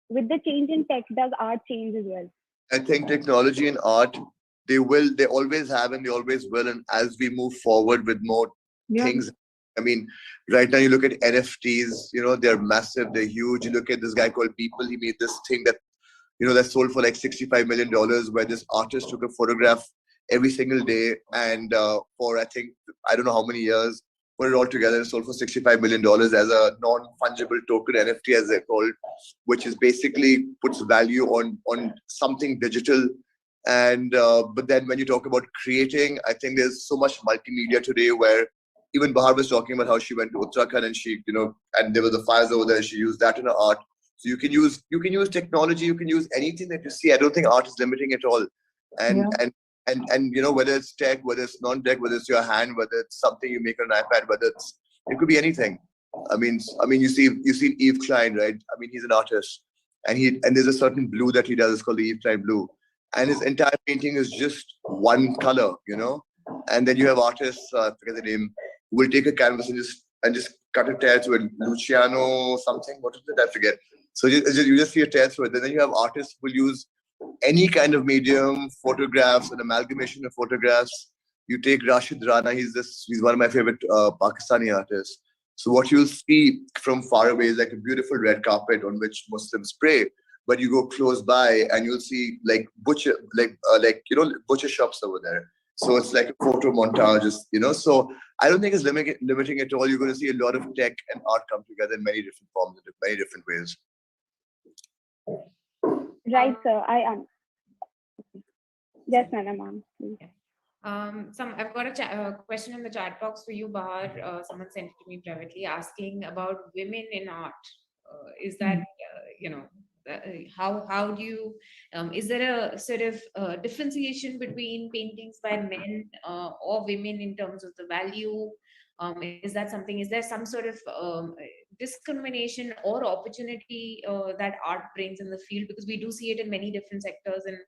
With the change in tech, does art change as well? I think technology and art, they always have, and they always will. And as we move forward with more things, I mean, right now you look at NFTs, they're massive, they're huge. You look at this guy called People, he made this thing that sold for like $65 million, where this artist took a photograph every single day, and for I don't know how many years, put it all together and sold for $65 million as a non-fungible token, NFT as they're called, which is basically puts value on something digital. And but then when you talk about creating, I think there's so much multimedia today, where even Bahar was talking about how she went to Uttarakhand, and she, and there were the fires over there, and she used that in her art. So you can use technology, you can use anything that you see. I don't think art is limiting at all. And whether it's tech, whether it's non-tech, whether it's your hand, whether it's something you make on an iPad, it could be anything. I mean, you've seen Yves Klein, right? I mean, he's an artist, and there's a certain blue that he does. It's called the Yves Klein blue, and his entire painting is just one color, And then you have artists, I forget the name, who will take a canvas and just cut a tear to a Luciano something. What is it? I forget. So you just see a tear through it. And then you have artists who will use any kind of medium, photographs, an amalgamation of photographs. You take Rashid Rana, he's one of my favorite Pakistani artists. So what you'll see from far away is like a beautiful red carpet on which Muslims pray. But you go close by and you'll see like butcher shops over there. So it's like a photo montage, So I don't think it's limiting at all. You're going to see a lot of tech and art come together in many different forms, in many different ways. Right, sir. I am. Yes, madam. I've got a question in the chat box for you, Bahar. Someone sent it to me privately, asking about women in art. Is that how do you is there a sort of differentiation between paintings by men or women in terms of the value? Is that something? Is there some sort of discrimination or opportunity that art brings in the field? Because we do see it in many different sectors, and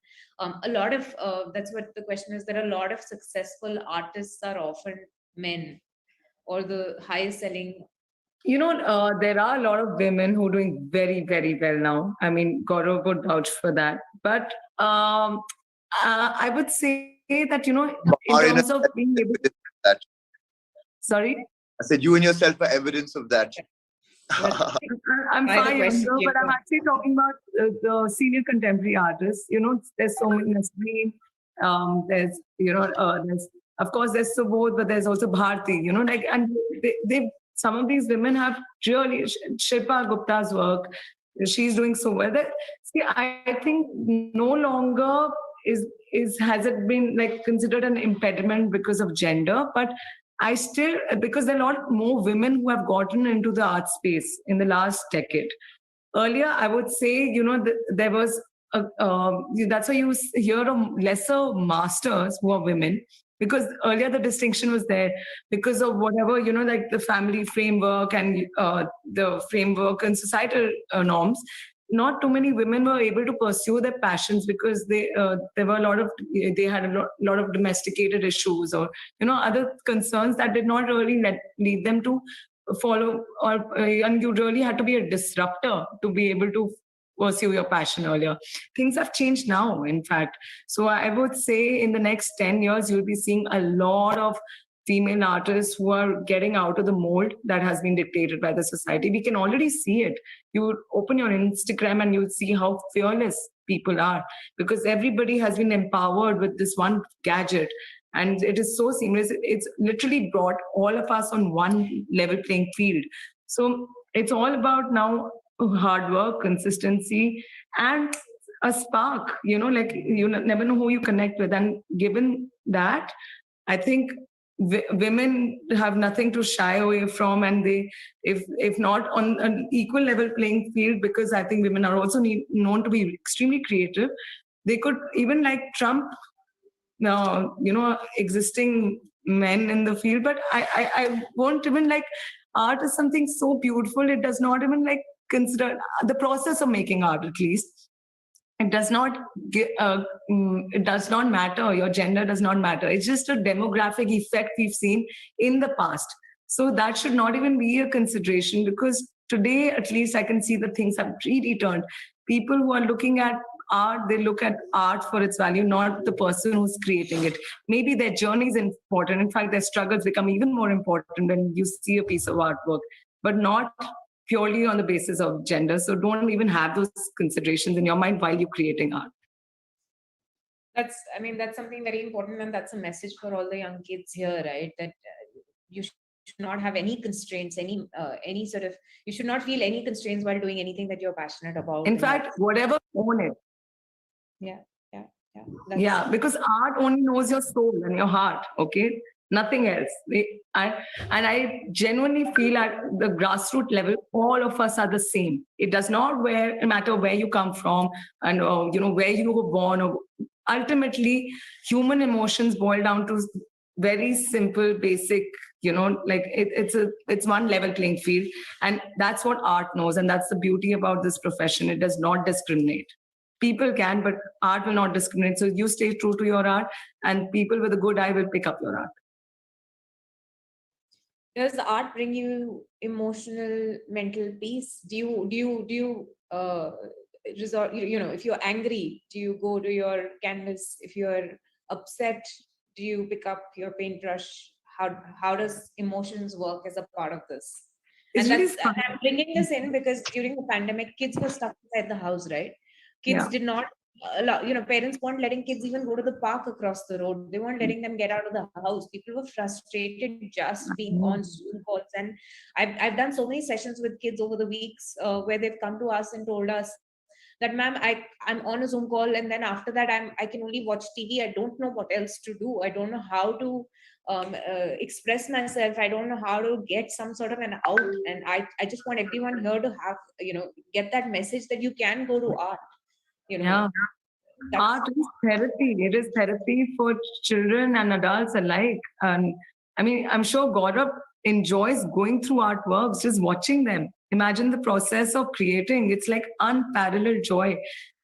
a lot of that's what the question is. There are a lot of successful artists are often men, or the highest selling. There are a lot of women who are doing very, very well now. I mean, Gaurav would vouch for that. But I would say that, in terms Are of in a being able, evidence of that. sorry? I said you and yourself are evidence of that. That's I'm why the fine, question but came I'm from. actually talking about the senior contemporary artists. There's so many Nasreen. There's, of course, there's Subodh, but there's also Bharti. And some of these women have really Shilpa Gupta's work. She's doing so well. See, I think no longer has it been like considered an impediment because of gender, but I still, because there are a lot more women who have gotten into the art space in the last decade. Earlier, I would say, there was, that's why you hear of lesser masters who are women, because earlier the distinction was there because of whatever, like the family framework and the framework and societal norms. Not too many women were able to pursue their passions because there were they had a lot of domesticated issues or other concerns that did not really lead them to follow, and you really had to be a disruptor to be able to pursue your passion earlier. Things have changed now, in fact. So I would say in the next 10 years, you'll be seeing a lot of female artists who are getting out of the mold that has been dictated by the society. We can already see it. You open your Instagram and you'll see how fearless people are, because everybody has been empowered with this one gadget. And it is so seamless. It's literally brought all of us on one level playing field. So it's all about now hard work, consistency, and a spark. Like you never know who you connect with. And given that, I think women have nothing to shy away from, and they, if not on an equal level playing field, because I think women are also known to be extremely creative. They could even like Trump now, existing men in the field. But I won't even like, art is something so beautiful. It does not even like consider the process of making art, at least. It does not it does not matter. Your gender does not matter. It's just a demographic effect we've seen in the past. So that should not even be a consideration, because today, at least, I can see that things have really turned. People who are looking at art, they look at art for its value, not the person who's creating it. Maybe their journey is important. In fact, their struggles become even more important when you see a piece of artwork, but not purely on the basis of gender. So don't even have those considerations in your mind while you're creating art. That's something very important, and that's a message for all the young kids here, right? That you should not have any constraints, any sort of, you should not feel any constraints while doing anything that you're passionate about. In fact, whatever, own it. Yeah, yeah, yeah. Yeah, because art only knows your soul and your heart, okay? Nothing else. I genuinely feel at the grassroots level, all of us are the same. It does not matter where you come from and where you were born. Or ultimately, human emotions boil down to very simple, basic. Like it's one level playing field, and that's what art knows, and that's the beauty about this profession. It does not discriminate. People can, but art will not discriminate. So you stay true to your art, and people with a good eye will pick up your art. Does the art bring you emotional, mental peace? Do you resort? If you're angry, do you go to your canvas? If you're upset, do you pick up your paintbrush? How does emotions work as a part of this? It's And really that's, fun. I'm bringing this in because during the pandemic, kids were stuck inside the house, right? Kids did not allow, parents weren't letting kids even go to the park across the road. They weren't letting them get out of the house. People were frustrated just being on Zoom calls. And I've done so many sessions with kids over the weeks where they've come to us and told us that, ma'am, I'm on a Zoom call, and then after that I can only watch TV. I don't know what else to do. I don't know how to express myself. I don't know how to get some sort of an out. And I just want everyone here to have, get that message that you can go to art. Yeah. Art is therapy. It is therapy for children and adults alike. And I mean, I'm sure Gaurav enjoys going through artworks, just watching them. Imagine the process of creating. It's like unparalleled joy.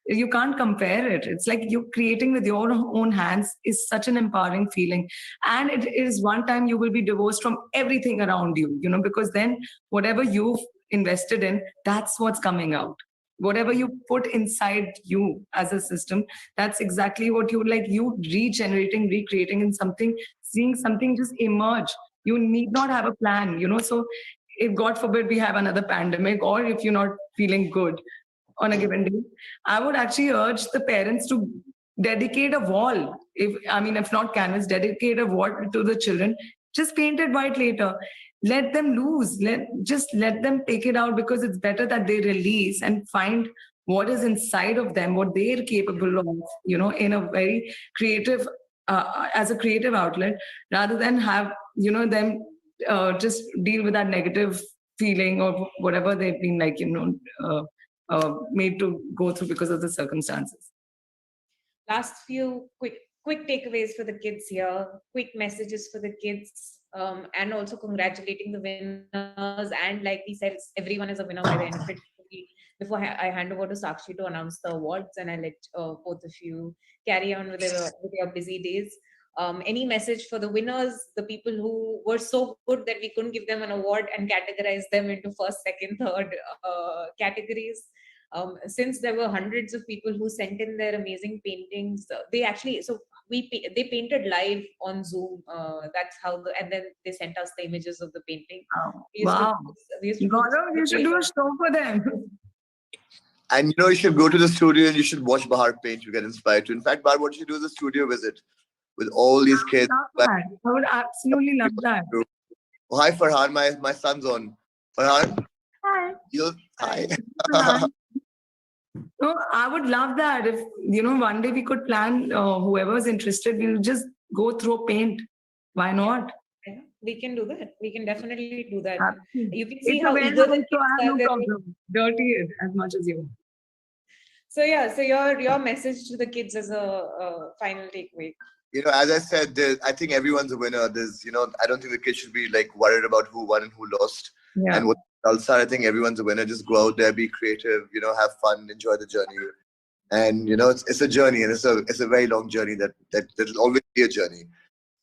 You can't compare it. It's like you creating with your own hands is such an empowering feeling. And it is one time you will be divorced from everything around you, because then whatever you've invested in, that's what's coming out. Whatever you put inside you as a system, that's exactly what you regenerating, recreating in something, seeing something just emerge. You need not have a plan, so if God forbid we have another pandemic, or if you're not feeling good on a given day, I would actually urge the parents to dedicate a wall. If not canvas, dedicate a wall to the children. Just paint it white later. Let them loose. Let them take it out, because it's better that they release and find what is inside of them, what they're capable of, in a very creative, as a creative outlet, rather than have, them just deal with that negative feeling or whatever they've been made to go through because of the circumstances. Last few quick takeaways for the kids here, quick messages for the kids, and also congratulating the winners. And like we said, everyone is a winner by the end of it. Before I hand over to Sakshi to announce the awards, and I let both of you carry on with your busy days. Any message for the winners, the people who were so good that we couldn't give them an award and categorize them into first, second, third categories? Since there were hundreds of people who sent in their amazing paintings, they painted live on Zoom. That's how and then they sent us the images of the painting. Wow. Gaurav, you should do a show for them. And you should go to the studio and you should watch Bahar paint to get inspired too. In fact, Bahar, what you should do is a studio visit with all these kids. I would absolutely love that. Oh, hi, Farhan. My son's on. Farhan? Hi. Hi. No, I would love that. If, one day we could plan, whoever's interested, we'll just go through paint. Why not? Yeah, we can do that. We can definitely do that. Absolutely. You can see It's how eager the kids I have are. no problem. Dirty it as much as you. So your message to the kids as a final takeaway. As I said, I think everyone's a winner. I don't think the kids should be worried about who won and who lost. Yeah. And what the results are. I think everyone's a winner. Just go out there, be creative, have fun, enjoy the journey. And it's a journey, and it's a very long journey that will always be a journey.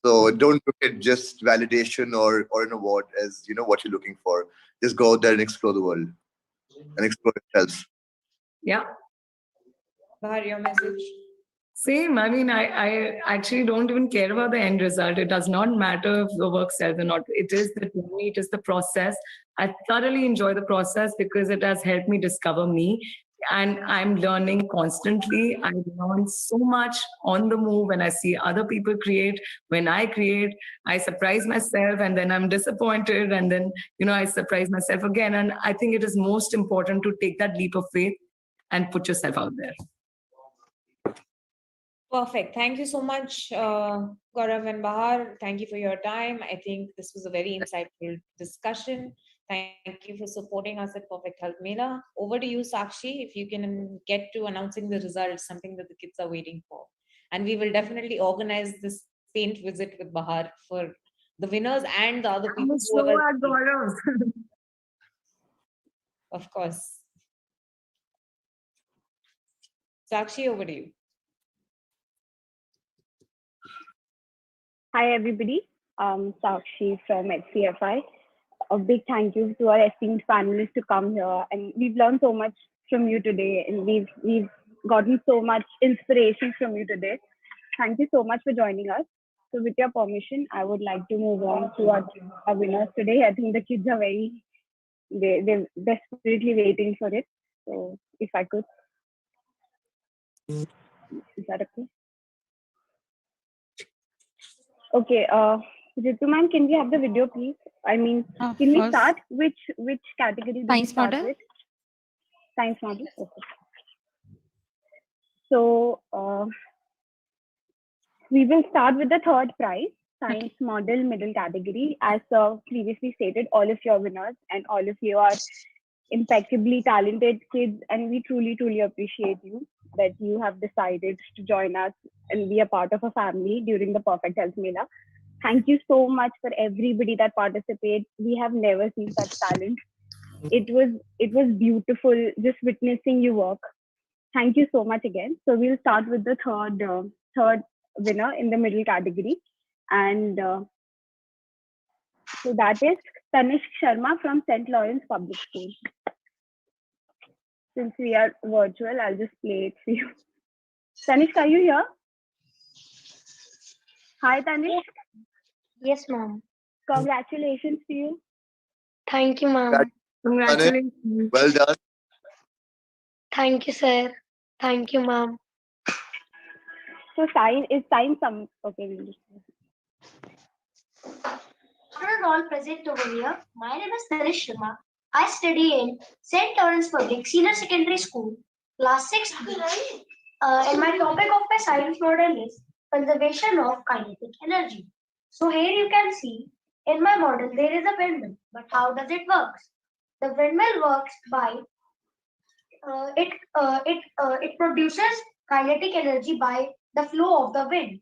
So don't look at just validation or an award as what you're looking for. Just go out there and explore the world and explore yourself. Yeah. Bahar, your message. Same. I actually don't even care about the end result. It does not matter if the work sells or not. It is the journey, it is the process. I thoroughly enjoy the process because it has helped me discover me. And I'm learning constantly. I learn so much on the move when I see other people create. When I create, I surprise myself and then I'm disappointed. And then, I surprise myself again. And I think it is most important to take that leap of faith and put yourself out there. Perfect. Thank you so much, Gaurav and Bahar. Thank you for your time. I think this was a very insightful discussion. Thank you for supporting us at Perfect Health Mela. Over to you, Sakshi, if you can get to announcing the results, something that the kids are waiting for. And we will definitely organize this paint visit with Bahar for the winners and the other people. Of course. Sakshi, over to you. Hi, everybody. Sakshi from HCFI. A big thank you to our esteemed panelists to come here. And we've learned so much from you today. And we've gotten so much inspiration from you today. Thank you so much for joining us. So with your permission, I would like to move on to our winners today. I think the kids are they're desperately waiting for it. So if I could. Is that okay? Okay, Ritu ma'am, can we have the video, please? Can we start? Which category do we start with? Science model. Okay. So we will start with the third prize, science model middle category. As previously stated, all of your winners and all of you are impeccably talented kids, and we truly appreciate you that you have decided to join us and be a part of a family during the Perfect Health Mela. Thank you so much for everybody that participated. We have never seen such talent. It was beautiful just witnessing you work. Thank you so much again. So we'll start with the third winner in the middle category, and so that is Tanishk Sharma from St. Lawrence Public School. Since we are virtual, I'll just play it for you. Tanishk, are you here? Hi, Tanishk. Yes, ma'am. Congratulations to you. Thank you, ma'am. Congratulations. Well done. Thank you, sir. Thank you, ma'am. So sign some. Okay, we'll just. Afternoon, all present over here. My name is Tarish Sharma. I study in St. Lawrence Public Senior Secondary School, class 6. And my topic of my science model is conservation of kinetic energy. So here you can see in my model there is a windmill. But how does it work? The windmill works by it produces kinetic energy by the flow of the wind.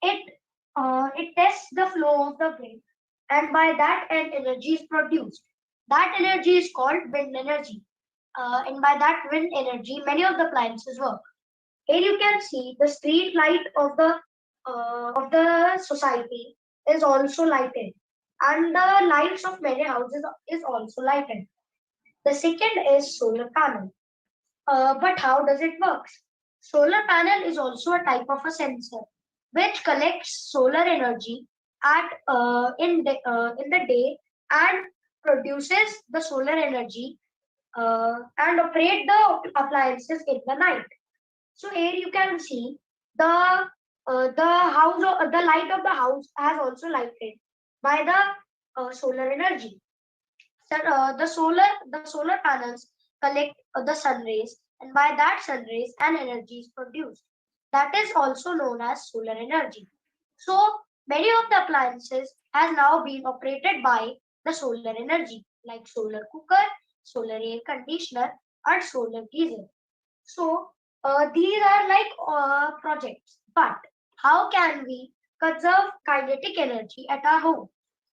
It tests the flow of the wind, and by that an energy is produced. That energy is called wind energy, and by that wind energy, many of the appliances work. Here you can see the street light of the society is also lighted, and the lights of many houses is also lighted. The second is solar panel. But how does it work? Solar panel is also a type of a sensor which collects solar energy in the day and produces the solar energy and operate the appliances in the night. So here you can see the light of the house has also lighted by the solar energy. So, the solar panels collect the sun rays, and by that sun rays, an energy is produced. That is also known as solar energy. So many of the appliances has now been operated by the solar energy, like solar cooker, solar air conditioner, and solar geyser. So these are like projects. But how can we conserve kinetic energy at our home?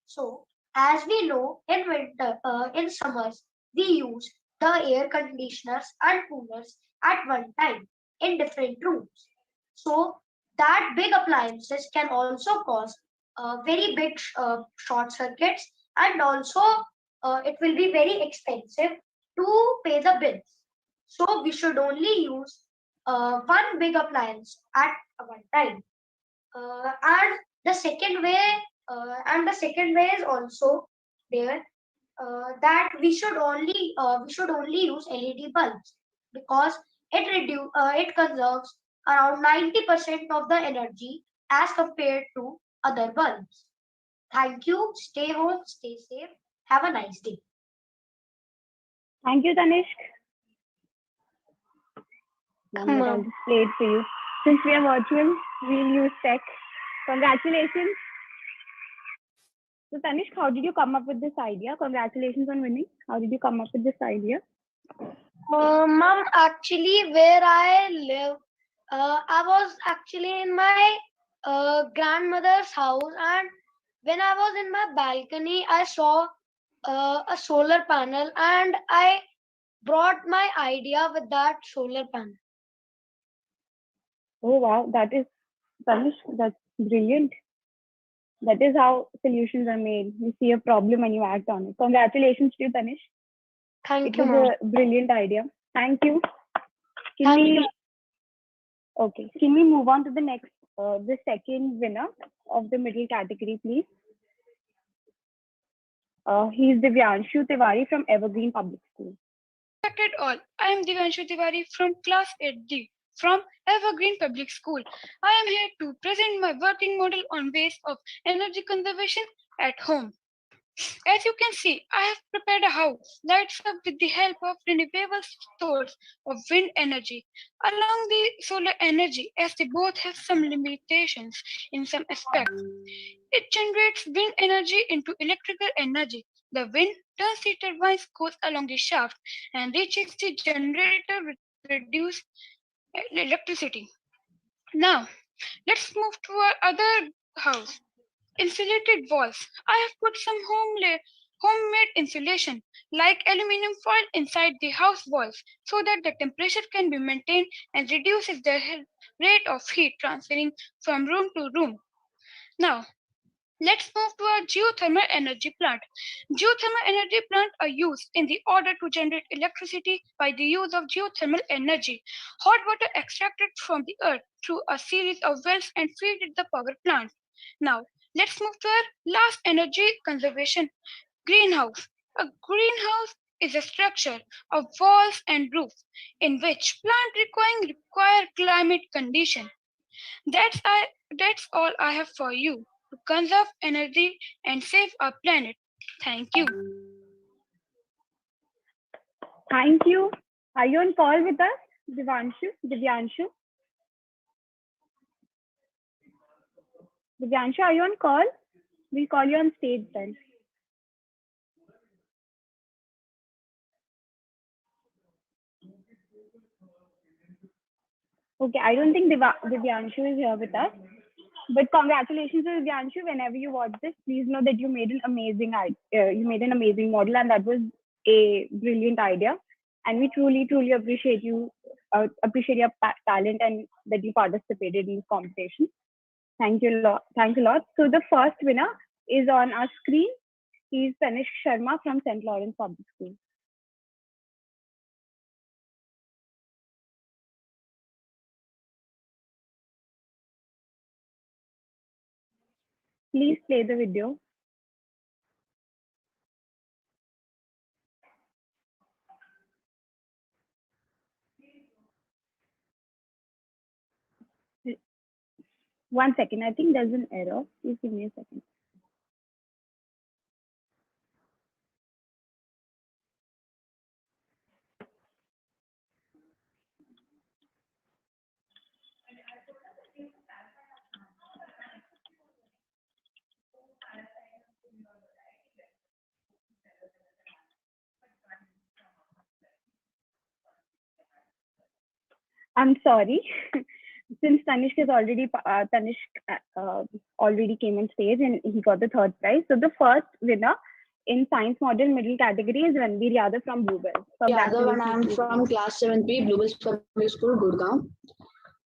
So as we know, in summers, we use the air conditioners and coolers at one time in different rooms. So that big appliances can also cause very big short circuits, and also it will be very expensive to pay the bills. So we should only use one big appliance at one time. And the second way, is also there, that we should only use LED bulbs, because it conserves around 90% of the energy as compared to other bulbs. Thank you. Stay home, stay safe. Have a nice day. Thank you, Tanishk. Come I'll on. just play it for you. Since we are virtual, we'll use tech. Congratulations. So Tanishk, how did you come up with this idea? Congratulations on winning. How did you come up with this idea? Mom, actually, where I live, I was actually in my grandmother's house, and when I was in my balcony, I saw a solar panel, and I brought my idea with that solar panel. Oh wow, that is Tanishk, that's brilliant. That is how solutions are made. You see a problem and you act on it. Congratulations to you, Tanishk. Thank It you, was ma'am. a brilliant idea. Thank you. Can Thank we you. okay? Can we move on to the second winner of the middle category, please? He's Divyanshu Tiwari from Evergreen Public School. Respected all, I am Divyanshu Tiwari from Class 8D from Evergreen Public School. I am here to present my working model on ways of energy conservation at home. As you can see, I have prepared a house lights up with the help of renewable source of wind energy. Along the solar energy, as they both have some limitations in some aspects. It generates wind energy into electrical energy. The wind turns the turbines goes along the shaft and reaches the generator with produce electricity. Now, let's move to our other house. insulated walls. I have put some homemade insulation like aluminum foil inside the house walls so that the temperature can be maintained and reduces the rate of heat transferring from room to room. Now, let's move to our geothermal energy plant. Geothermal energy plants are used in the order to generate electricity by the use of geothermal energy. Hot water extracted from the earth through a series of wells and feed the power plant. Now, let's move to our last energy conservation greenhouse. A greenhouse is a structure of walls and roof in which plant require climate condition. That's all I have for you to conserve energy and save our planet. Thank you. Thank you. Are you on call with us, Divyanshu? Divyanshu, are you on call? We'll call you on stage then. Okay, I don't think Divyanshu is here with us. But congratulations to Divyanshu. Whenever you watch this, please know that you made an amazing model, and that was a brilliant idea. And we truly appreciate you, appreciate your talent, and that you participated in this competition. Thank you a lot. Thanks a lot. So the first winner is on our screen. He's Tanish Sharma from St. Lawrence Public School. Please play the video. One second, I think there's an error. Please give me a second. I'm sorry. Since Tanishk is already already came on stage and he got the third prize. So the first winner in science model middle category is Ranveer Yadav from Bluebell. Yeah, the one I'm from class 7P, Bluebell Public School, Gurgaon.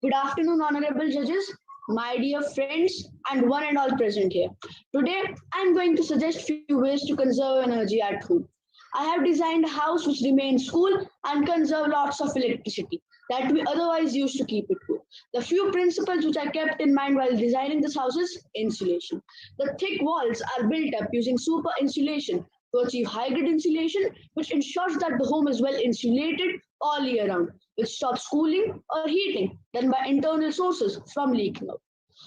Good afternoon, honorable judges, my dear friends, and one and all present here. Today, I'm going to suggest few ways to conserve energy at home. I have designed a house which remains cool and conserve lots of electricity that we otherwise use to keep it cool. The few principles which I kept in mind while designing this house is insulation. The thick walls are built up using super insulation to achieve high grade insulation, which ensures that the home is well insulated all year round, which stops cooling or heating done by internal sources from leaking out.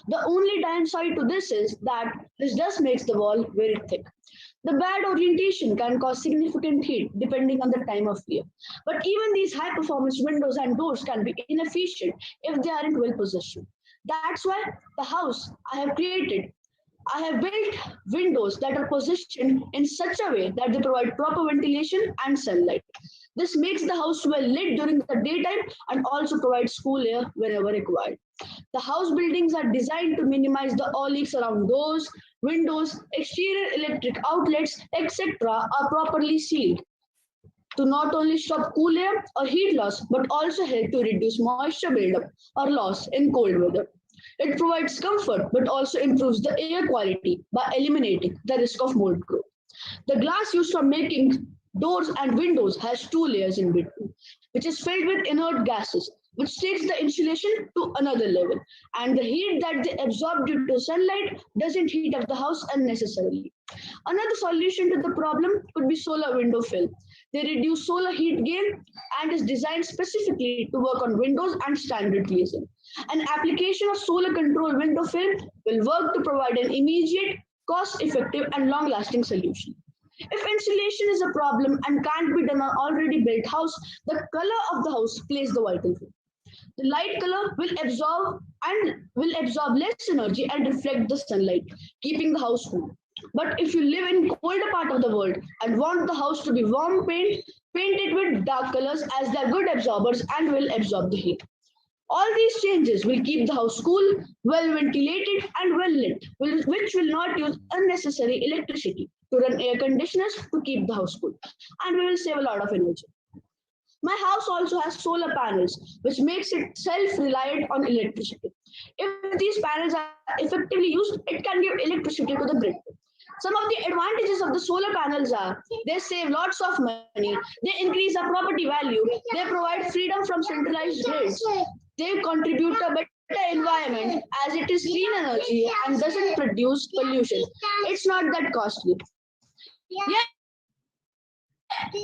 The only downside to this is that this just makes the wall very thick. The bad orientation can cause significant heat depending on the time of year. But even these high performance windows and doors can be inefficient if they aren't well positioned. That's why the house I have built windows that are positioned in such a way that they provide proper ventilation and sunlight. This makes the house well lit during the daytime and also provides cool air whenever required. The house buildings are designed to minimize the all leaks around doors, windows, exterior electric outlets, etc. are properly sealed to not only stop cool air or heat loss, but also help to reduce moisture buildup or loss in cold weather. It provides comfort, but also improves the air quality by eliminating the risk of mold growth. The glass used for making doors and windows has two layers in between, which is filled with inert gases, which takes the insulation to another level. And the heat that they absorb due to sunlight doesn't heat up the house unnecessarily. Another solution to the problem could be solar window film. They reduce solar heat gain and is designed specifically to work on windows and standard glazing. An application of solar control window film will work to provide an immediate, cost-effective and long-lasting solution. If insulation is a problem and can't be done on already built house, the color of the house plays the vital role. The light color will absorb less energy and reflect the sunlight, keeping the house cool. But if you live in colder part of the world and want the house to be warm paint it with dark colors as they are good absorbers and will absorb the heat. All these changes will keep the house cool, well ventilated, and well lit, which will not use unnecessary electricity to run air conditioners to keep the house cool, and we will save a lot of energy. My house also has solar panels, which makes it self-reliant on electricity. If these panels are effectively used, it can give electricity to the grid. Some of the advantages of the solar panels are they save lots of money, they increase the property value, they provide freedom from centralized grids, they contribute to a better environment as it is clean energy and doesn't produce pollution. It's not that costly.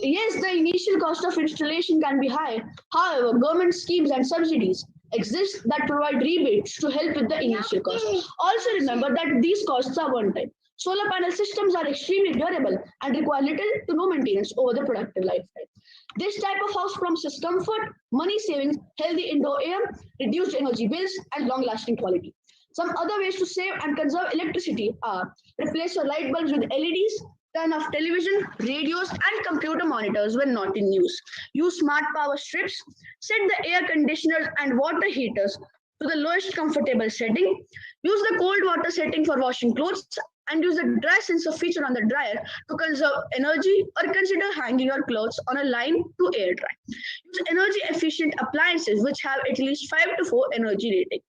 Yes, the initial cost of installation can be high. However, government schemes and subsidies exist that provide rebates to help with the initial cost. Also, remember that these costs are one time. Solar panel systems are extremely durable and require little to no maintenance over the productive lifetime. This type of house promises comfort, money savings, healthy indoor air, reduced energy bills, and long lasting quality. Some other ways to save and conserve electricity are replace your light bulbs with LEDs, turn off television, radios, and computer monitors when not in use. Use smart power strips, set the air conditioners and water heaters to the lowest comfortable setting. Use the cold water setting for washing clothes and use the dry sensor feature on the dryer to conserve energy, or consider hanging your clothes on a line to air dry. Use energy efficient appliances which have at least 5 to 4 energy rating.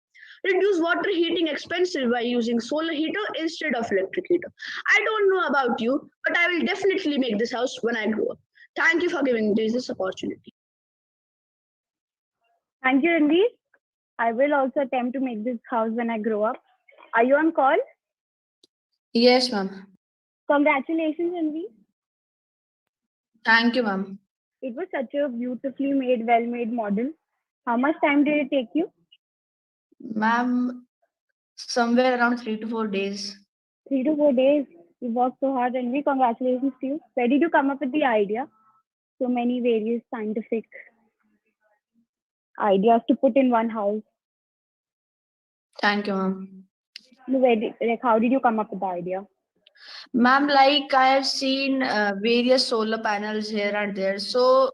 Reduce water heating expenses by using solar heater instead of electric heater. I don't know about you, but I will definitely make this house when I grow up. Thank you for giving me this opportunity. Thank you, Ranveer. I will also attempt to make this house when I grow up. Are you on call? Yes, ma'am. Congratulations, Ranveer. Thank you, ma'am. It was such a beautifully made, well-made model. How much time did it take you? Ma'am, somewhere around 3 to 4 days. 3 to 4 days. You worked so hard, Ranveer. Congratulations to you. Where did you come up with the idea? So many various scientific ideas to put in one house. Thank you, ma'am. How did you come up with the idea? Ma'am, like I have seen various solar panels here and there. So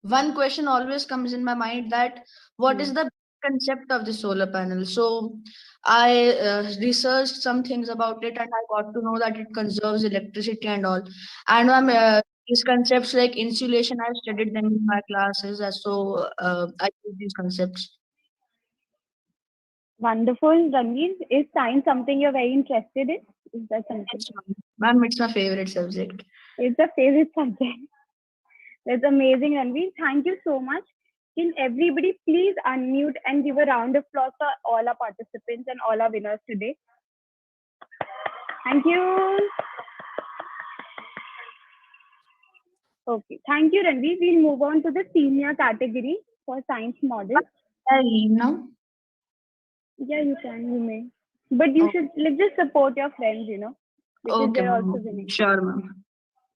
one question always comes in my mind that what is the concept of the solar panel? So I researched some things about it and I got to know that it conserves electricity and all. And these concepts like insulation, I've studied them in my classes. So I use these concepts. Wonderful, Ranveer. Is science something you're very interested in? Is that something? Yes, ma'am, it's my favorite subject. It's a favorite subject. That's amazing, Ranveer. Thank you so much. Can everybody please unmute and give a round of applause for all our participants and all our winners today? Thank you. Okay, thank you, Ranveer. We'll move on to the senior category for science model. Can I leave now? Yeah, you can, you may. But you should just support your friends, because Okay, they're also ma'am. winning. Sure, ma'am.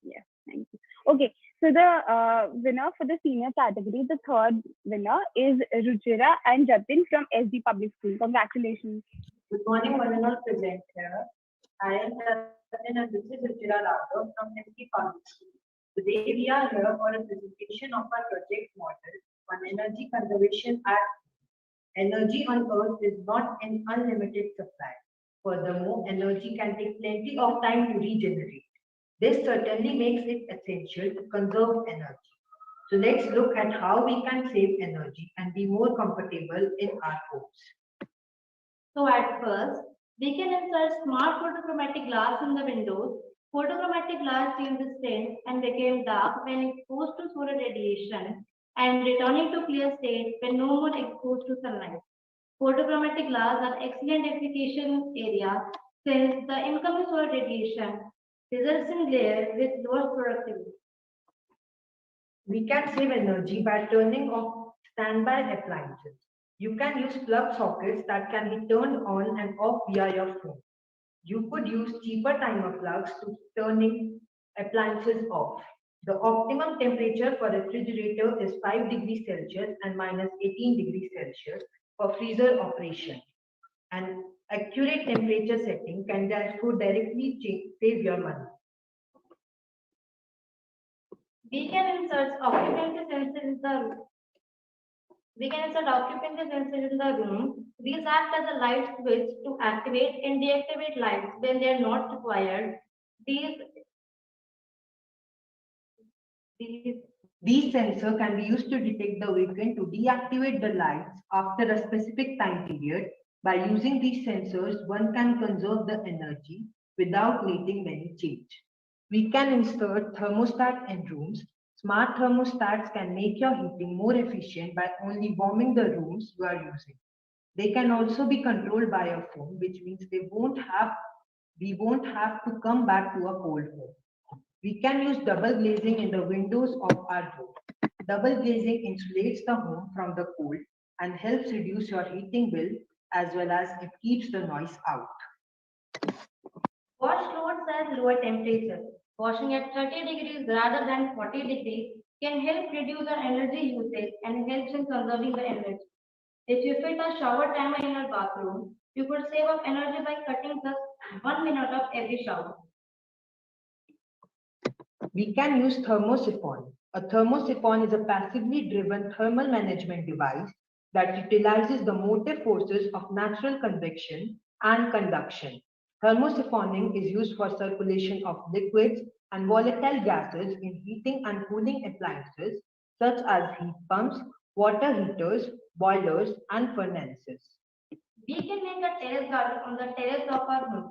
Yeah, thank you. Okay, so the winner for the senior category, the third winner is Ruchira and Jatin from SD Public School. Congratulations. Good morning, one and all present here. I am Jatin and this is Ruchira Raghav from SD Public School. Today we are here for a presentation of our project model on energy conservation at energy on Earth is not an unlimited supply. Furthermore, energy can take plenty of time to regenerate. This certainly makes it essential to conserve energy. So let's look at how we can save energy and be more comfortable in our homes. So at first, we can insert smart photochromatic glass in the windows. Photochromatic glass changes tint and became dark when exposed to solar radiation and returning to clear state when no more exposed to sunlight. Photochromatic glass are excellent application area since the incoming solar radiation results in glare with lower productivity. We can save energy by turning off standby appliances. You can use plug sockets that can be turned on and off via your phone. You could use cheaper timer plugs to turning appliances off. The optimum temperature for refrigerator is 5 degrees Celsius and minus 18 degrees Celsius for freezer operation. An accurate temperature setting can therefore directly save your money. We can insert occupancy sensors in the roof. We can insert occupancy sensors in the room. These act as a light switch to activate and deactivate lights when they are not required. These, these These sensors can be used to detect the weekend to deactivate the lights after a specific time period. By using these sensors, one can conserve the energy without needing many change. We can insert thermostat in rooms. Smart thermostats can make your heating more efficient by only warming the rooms you are using. They can also be controlled by a phone, which means we won't have to come back to a cold home. We can use double glazing in the windows of our home. Double glazing insulates the home from the cold and helps reduce your heating bill as well as it keeps the noise out. wash clothes at lower temperature. Washing at 30 degrees rather than 40 degrees can help reduce our energy usage and helps in conserving the energy. If you fit a shower timer in your bathroom, you could save up energy by cutting just 1 minute of every shower. We can use thermosiphon. A thermosiphon is a passively driven thermal management device that utilizes the motive forces of natural convection and conduction. Thermosiphoning is used for circulation of liquids and volatile gases in heating and cooling appliances such as heat pumps, water heaters, boilers, and furnaces. We can make a terrace garden on the terrace of our home.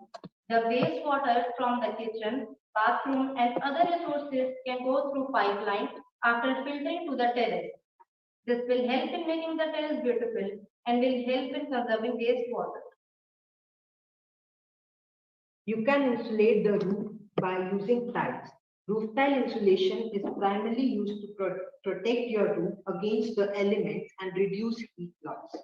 The wastewater from the kitchen, bathroom, and other resources can go through pipeline after filtering to the terrace. This will help in making the terrace beautiful and will help in conserving wastewater. You can insulate the roof by using tiles. Roof tile insulation is primarily used to protect your roof against the elements and reduce heat loss.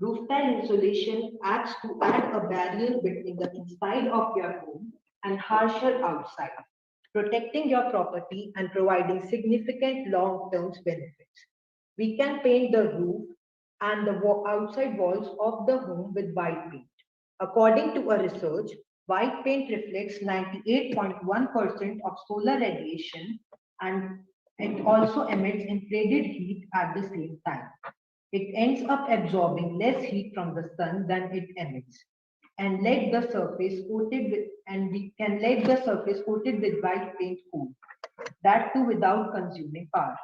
Roof tile insulation acts to add a barrier between the inside of your home and harsher outside, protecting your property and providing significant long-term benefits. We can paint the roof and the outside walls of the home with white paint. According to a research, white paint reflects 98.1% of solar radiation and it also emits infrared heat at the same time. It ends up absorbing less heat from the sun than it emits and let the surface coated with and we can let the surface coated with white paint cool. That too without consuming power.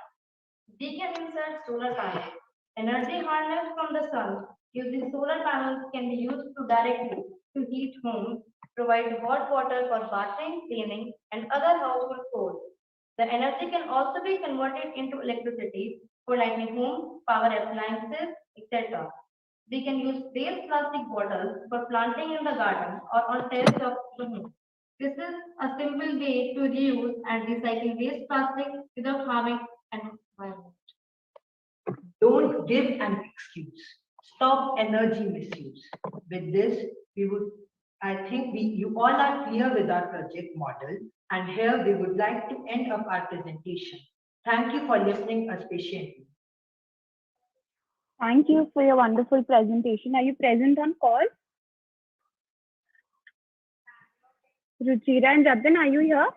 We can insert solar panels. Energy harnessed from the sun using solar panels can be used to directly to heat homes, provide hot water for bathing, cleaning, and other household chores. The energy can also be converted into electricity for lighting homes, power appliances, etc. We can use waste plastic bottles for planting in the garden or on terrace of the home. This is a simple way to reuse and recycle waste plastic without harming an environment. Don't give an excuse. Stop energy misuse. With this, I think you all are clear with our project model, and here we would like to end up our presentation. Thank you for listening us patiently. Thank you for your wonderful presentation. Are you present on call? Ruchira and Jatin, are you here?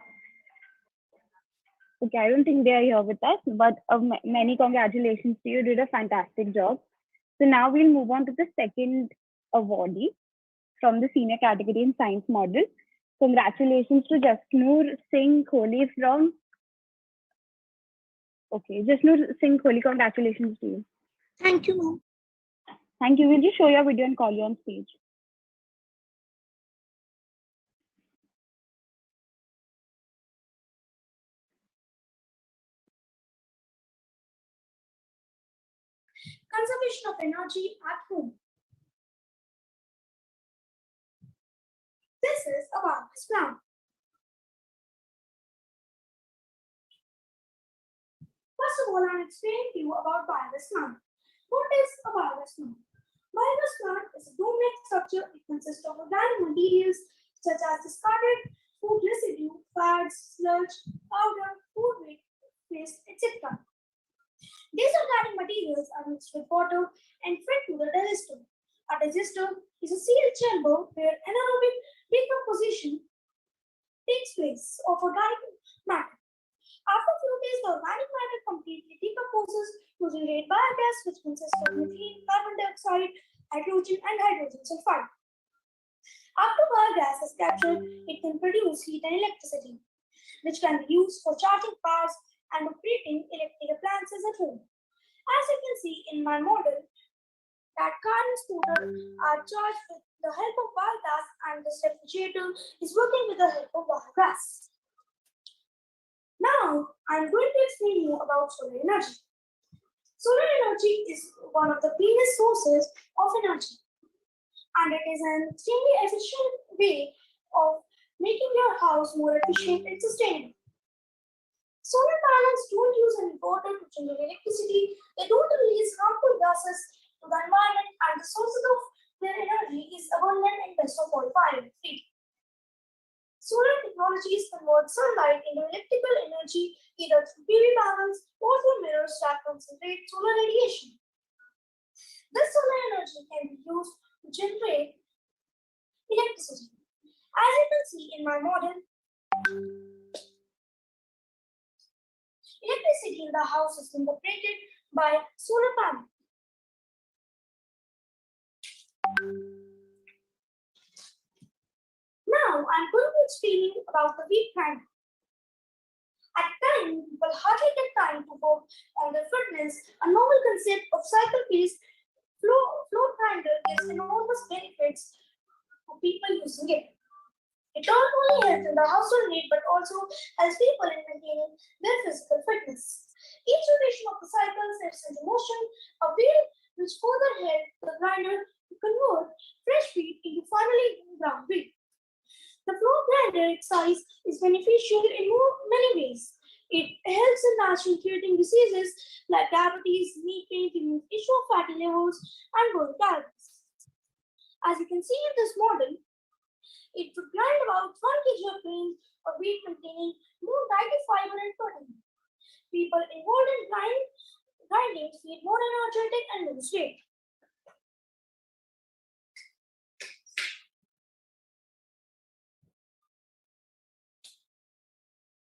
Okay, I don't think they are here with us, but many congratulations to you. You did a fantastic job. So now we'll move on to the second awardee from the senior category in science model. Congratulations to Jasnoor Singh Kohli from. Okay, Jasnoor Singh Kohli, congratulations to you. Thank you, ma'am. Thank you. We'll just show your video and call you on stage. Conservation of energy at home. This is a wellness plan. First of all, I'll explain to you about biogas plant. What is a biogas plant? Biogas plant is a dome-like structure. It consists of organic materials such as discarded food residue, fats, sludge, powder, food waste, etc. These organic materials are mixed with water and fed to the digester. A digester is a sealed chamber where anaerobic decomposition takes place of organic matter. After a few days, the organic matter completely decomposes to generate biogas, which consists of methane, carbon dioxide, hydrogen, and hydrogen sulfide. After biogas is captured, it can produce heat and electricity, which can be used for charging cars and operating electric appliances at home. As you can see in my model, that car and scooter are charged with the help of biogas, and this refrigerator is working with the help of biogas. Now, I'm going to explain you about solar energy. Solar energy is one of the cleanest sources of energy, and it is an extremely efficient way of making your house more efficient and sustainable. Solar panels don't use any water to generate electricity, they don't release harmful gases to the environment, and the sources of their energy is abundant and best of all fire-free. Solar technologies convert sunlight into electrical energy either through PV panels or through mirrors that concentrate solar radiation. This solar energy can be used to generate electricity. As you can see in my model, electricity in the house is generated by solar panel. Now I'm going to explain you about the wheat grinder. At times, people hardly get time to work on their fitness. A novel concept of cycle-based floor grinder gives enormous benefits to people using it. It not only helps in the household need but also helps people in maintaining their physical fitness. Each rotation of the cycle sets into motion a wheel which further helps the grinder to convert fresh wheat into finely ground wheat. The floor grinder exercise is beneficial in many ways. It helps in naturally treating diseases like diabetes, knee pain, issue of fatty livers, and burnt calories. As you can see in this model, it would grind about 1 kg of grain or wheat containing more dietary fiber and protein. People involved in grinding feel more energetic and lose weight.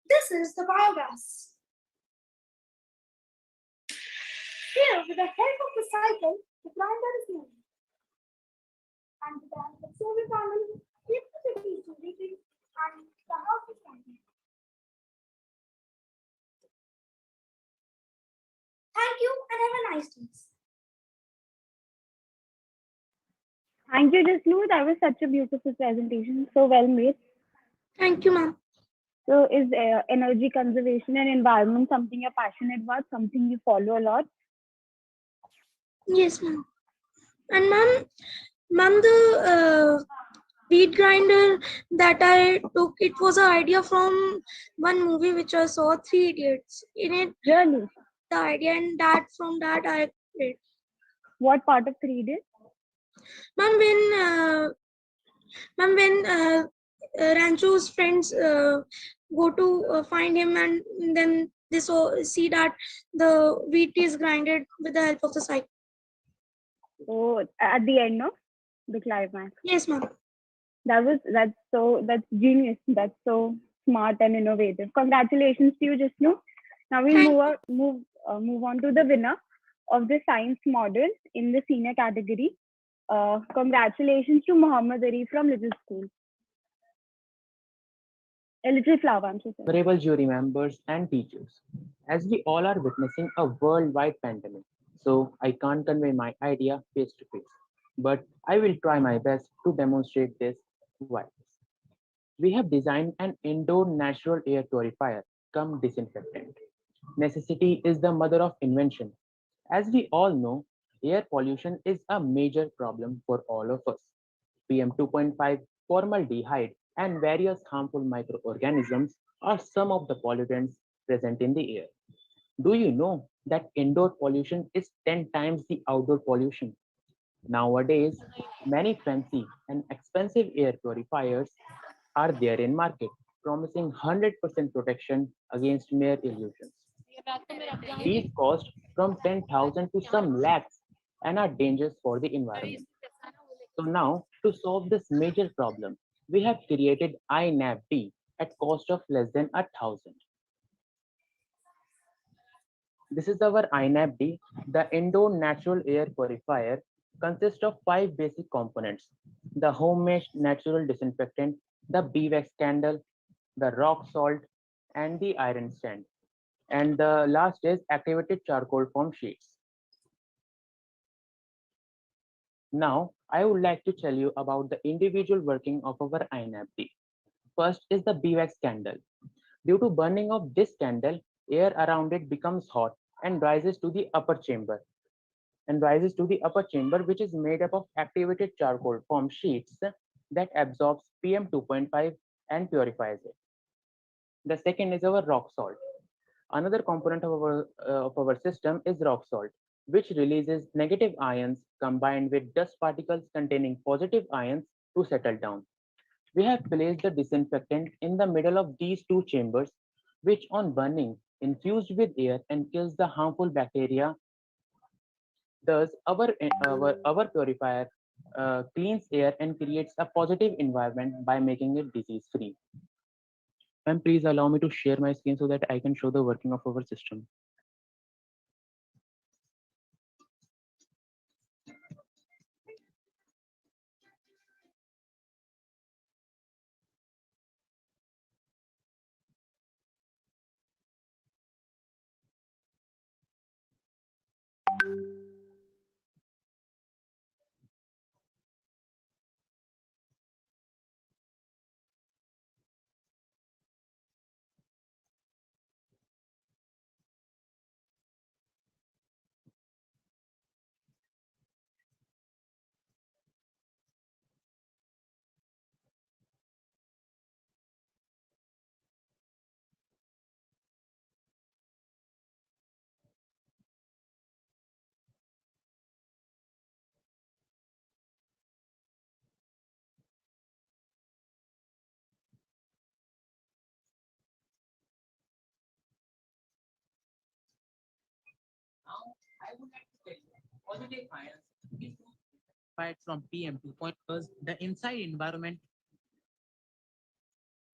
This is the biogas. Here, with the help of the cycle, the grinder is moving. And with the help of solar panel, electricity is generated and the house is running. Thank you and have a nice day. Thank you, Jasnu. That was such a beautiful presentation. So well made. Thank you, ma'am. So is energy conservation and environment something you're passionate about, something you follow a lot? Yes, ma'am. And ma'am, the wheat grinder that I took, it was an idea from one movie which I saw, Three Idiots. In it, Really? the idea, and from that I did. What part of 3D? Ma'am, when Rancho's friends go to find him, and then they see that the wheat is grinded with the help of the cycle. Oh, at the end of the climax. Yes, ma'am. That's genius. That's so smart and innovative. Congratulations to you, Jasnu. Now we move on to the winner of the science model in the senior category. Congratulations to Muhammad Ari from Little School. A Little Flower, I'm so sorry. Honorable jury members and teachers, as we all are witnessing a worldwide pandemic, so I can't convey my idea face to face, but I will try my best to demonstrate this virus. We have designed an indoor natural air purifier cum disinfectant. Necessity is the mother of invention. As we all know, air pollution is a major problem for all of us. PM 2.5, formaldehyde, and various harmful microorganisms are some of the pollutants present in the air. Do you know that indoor pollution is 10 times the outdoor pollution? Nowadays, many fancy and expensive air purifiers are there in market, promising 100% protection against mere illusions. These cost from 10,000 to some lakhs and are dangerous for the environment. So now, to solve this major problem, we have created INAV-D at cost of less than 1,000. This is our INAPD. The indoor natural air purifier consists of 5 basic components: the homemade natural disinfectant, the beeswax candle, the rock salt, and the iron stand. And the last is activated charcoal foam sheets. Now, I would like to tell you about the individual working of our INAPD. First is the beeswax candle. Due to burning of this candle, air around it becomes hot and rises to the upper chamber. Which is made up of activated charcoal foam sheets that absorbs PM 2.5 and purifies it. The second is our rock salt. Another component of our system is rock salt, which releases negative ions combined with dust particles containing positive ions to settle down. We have placed the disinfectant in the middle of these two chambers, which on burning infused with air and kills the harmful bacteria. Thus, our purifier cleans air and creates a positive environment by making it disease-free. Ma'am, please allow me to share my screen so that I can show the working of our system. Now, I would like to tell you, positive ions is purified from PM 2.0 because the inside environment.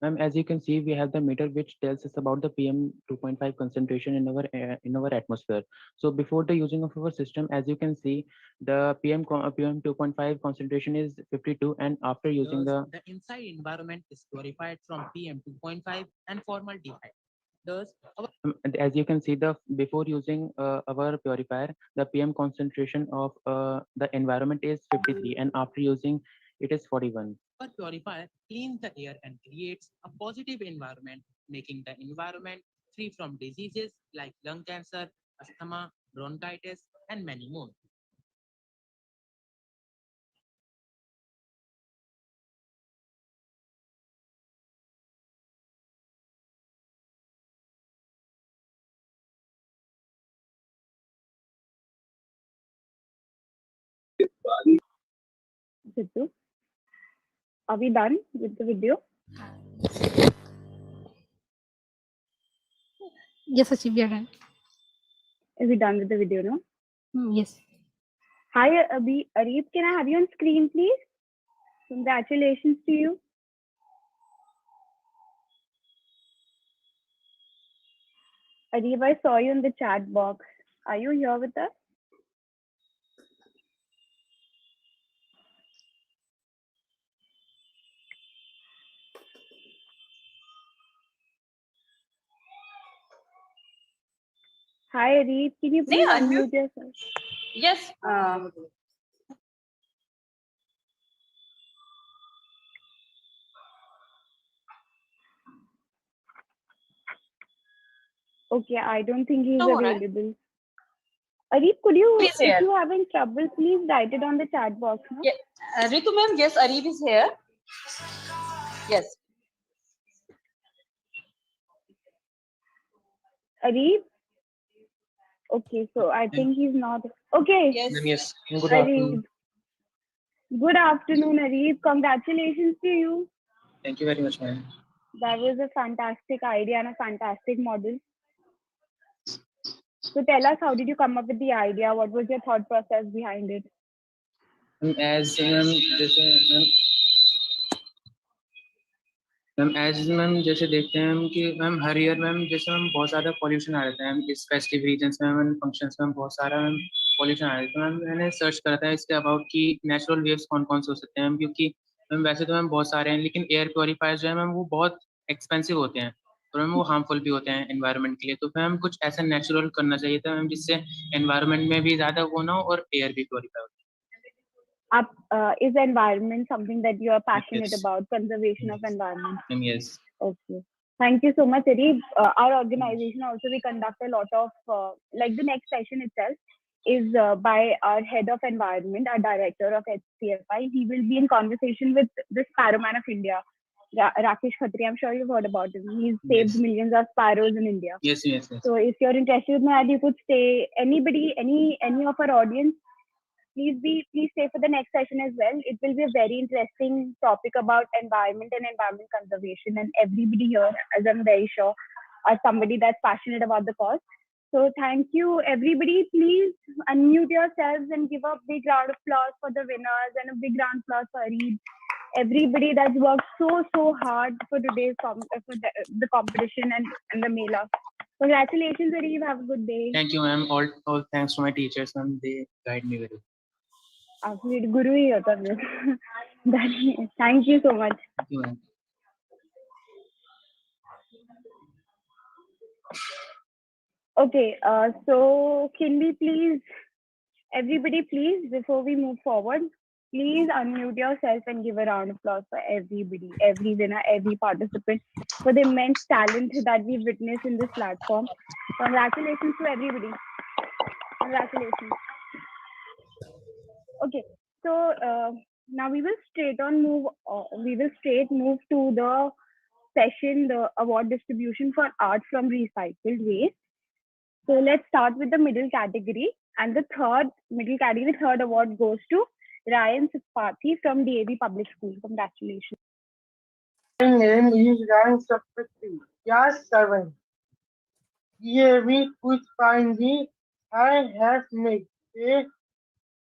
Ma'am, as you can see, we have the meter which tells us about the PM 2.5 concentration in our atmosphere. So before the using of our system, as you can see, the PM 2.5 concentration is 52, and after using the inside environment is purified from PM 2.5 and formaldehyde. Thus, as you can see, the before using our purifier, the PM concentration of the environment is 53, and after using it is 41. Our purifier cleans the air and creates a positive environment, making the environment free from diseases like lung cancer, asthma, bronchitis, and many more. Sidhu, are we done with the video? Yes, Achi, we are done. Is we done with the video now? Yes. Hi, Arif, can I have you on screen, please? Congratulations to you. Arif, I saw you in the chat box. Are you here with us? Hi, Arif, can you please unmute yourself? Yes. Okay, I don't think he's available. Arif, could you, if you are having trouble, please write it on the chat box. No? Yeah. Ritu ma'am, yes, Arif is here. Yes. Arif? Okay, so I think he's not. Okay. Yes. Good afternoon. Good afternoon, Arif. Congratulations to you. Thank you very much, ma'am. That was a fantastic idea and a fantastic model. So tell us, how did you come up with the idea? What was your thought process behind it? As ma'am as ma'am जैसे देखते हैं हम कि ma'am हर year ma'am जैसे ma'am बहुत ज़्यादा pollution आ रहता है मैम इस फेस्टिव रीजन्स में मैम फंक्शंस में बहुत सारा मैम पॉल्यूशन आ रहा है। तो मैम मैंने सर्च करा था इसके अबाउट कि नेचुरल वेव्स कौन कौन से हो सकते हैं मैम, क्योंकि मैम वैसे तो मैम बहुत सारे हैं लेकिन एयर प्योरीफायर जो है मैम वो बहुत एक्सपेंसिव होते हैं और मैम वो हार्मफुल भी होते हैं एनवायरनमेंट के लिए। तो मैम कुछ ऐसा नेचुरल करना चाहिए था मैम जिससे एनवायरनमेंट में भी ज़्यादा वो ना हो और एयर भी प्योरीफाई हो। Is environment something that you are passionate Yes. about, conservation of environment? Yes. Okay. Thank you so much, Arif. Our organization also, we conduct a lot of, like the next session itself is by our head of environment, our director of HCFI. He will be in conversation with the Sparrowman of India, Rakesh Khatri. I'm sure you've heard about him. He's saved millions of sparrows in India. Yes. So if you're interested in that, you could stay. Anybody, any of our audience, please stay for the next session as well. It will be a very interesting topic about environment and environment conservation. And everybody here, as I'm very sure, are somebody that's passionate about the cause. So thank you, everybody. Please unmute yourselves and give a big round of applause for the winners and a big round of applause for Reed. Everybody that's worked so hard for today's the competition and the mela. Congratulations, Arif. Have a good day. Thank you, ma'am. All thanks to my teachers, ma'am. They guide me very well. Actually, Guru ही होता है. Thank you so much. Thank you, ma'am. Okay, so can we please, everybody please, before we move forward, please unmute yourself and give a round of applause for everybody, every winner, every participant, for the immense talent that we've witnessed in this platform. Congratulations to everybody. Congratulations. Okay, so now we will straight move to the session, the award distribution for art from recycled waste. So let's start with the middle category, and the third award goes to Ryan Sapathi from DAV Public School. Congratulations. My name is Ryan Sapathi, class 7. DAV Quiz Findy. I have made a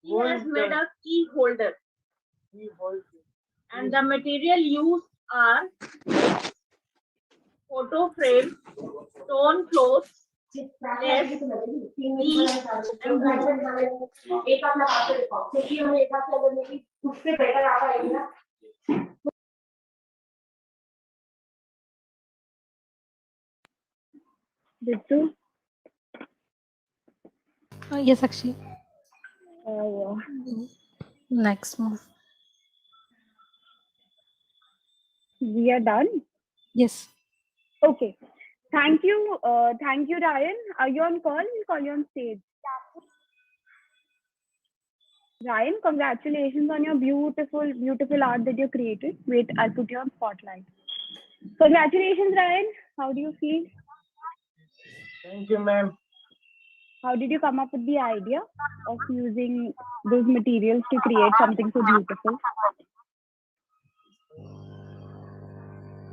He has made a key holder. And the material used are photo frame, stone floors, glass, beads, and wood. Bittu? Yes, Akshi. Next move. We are done? Yes. Okay. Thank you, Ryan. Are you on call? We'll call you on stage. Ryan, congratulations on your beautiful art that you created. Wait, I'll put you on spotlight. Congratulations, Ryan. How do you feel? Thank you, ma'am. How did you come up with the idea of using those materials to create something so beautiful?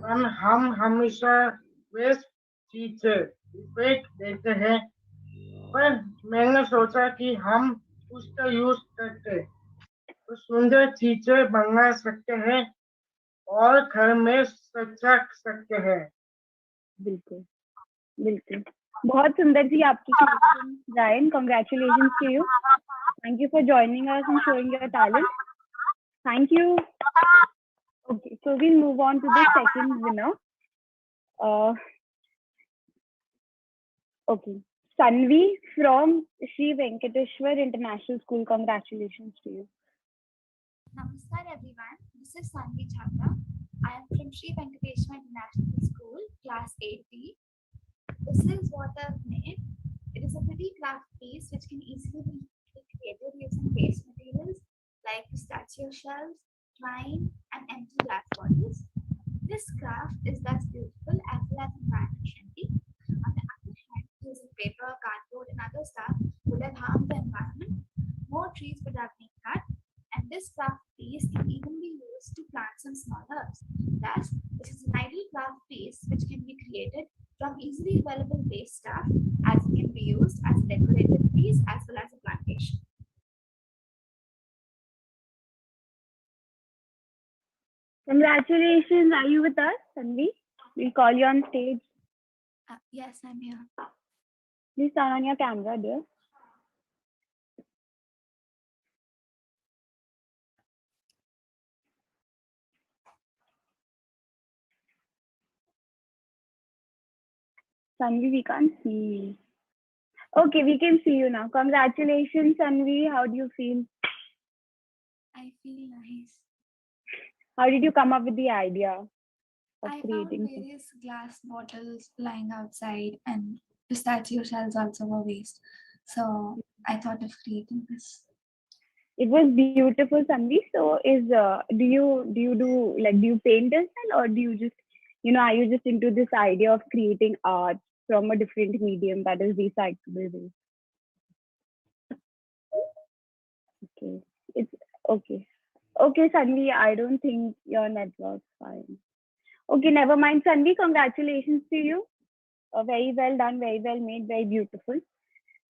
Ma'am हम हमेशा waste चीज से effect देते हैं, पर मैंने सोचा कि हम उसका यूज करके तो सुंदर चीजें बना सकते हैं और घर में सजा सकते हैं. बिल्कुल बहुत सुंदर थी आपकी creation. Ryan, congratulations to you. Thank you for joining us and showing your talent. Thank you. Okay, so we'll move on to the second winner. Okay, Sanvi from Sri Venkateshwar International School. Congratulations to you. Namaskar everyone. This is Sanvi Chhabra. I am from Sri Venkateshwar International School, class 8D. This is what I've made. It is a pretty craft piece which can easily be created using waste materials like pistachio shells, twine, and empty glass bottles. This craft is thus beautiful as well as environment friendly. On the other hand, using paper, cardboard, and other stuff would have harmed the environment. More trees would have been cut, and this craft piece can even be used to plant some small herbs. Thus, this is an ideal craft piece which can be created from easily available waste stuff, as it can be used as a decorative piece as well as a plantation. Congratulations. Are you with us? Sanvi, we'll call you on stage. Yes, I'm here. Please turn on your camera, dear. Sanvi, we can't see you. Okay, we can see you now. Congratulations, Sanvi. How do you feel? I feel nice. How did you come up with the idea of I found creating? various glass bottles lying outside and pistachio shells also were waste. So I thought of creating this. It was beautiful, Sanvi. So, do you paint as well, or do you just are you just into this idea of creating art from a different medium that is recyclable waste? Okay, it's okay. Okay, Sanvi, I don't think your network's fine. Okay, never mind, Sanvi. Congratulations to you. Very well done, very well made, very beautiful.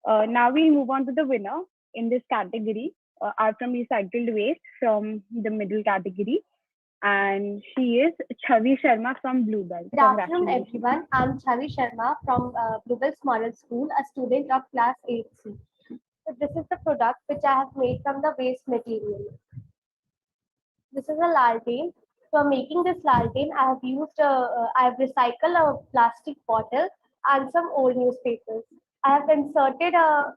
Now we move on to the winner in this category, art from recycled waste from the middle category. And she is Chavi Sharma from Bluebell. Good afternoon, everyone. I'm Chavi Sharma from Bluebell's Model School, a student of class 8C. So this is the product which I have made from the waste material. This is a lantern. For making this lantern, I've recycled a plastic bottle and some old newspapers. I have inserted a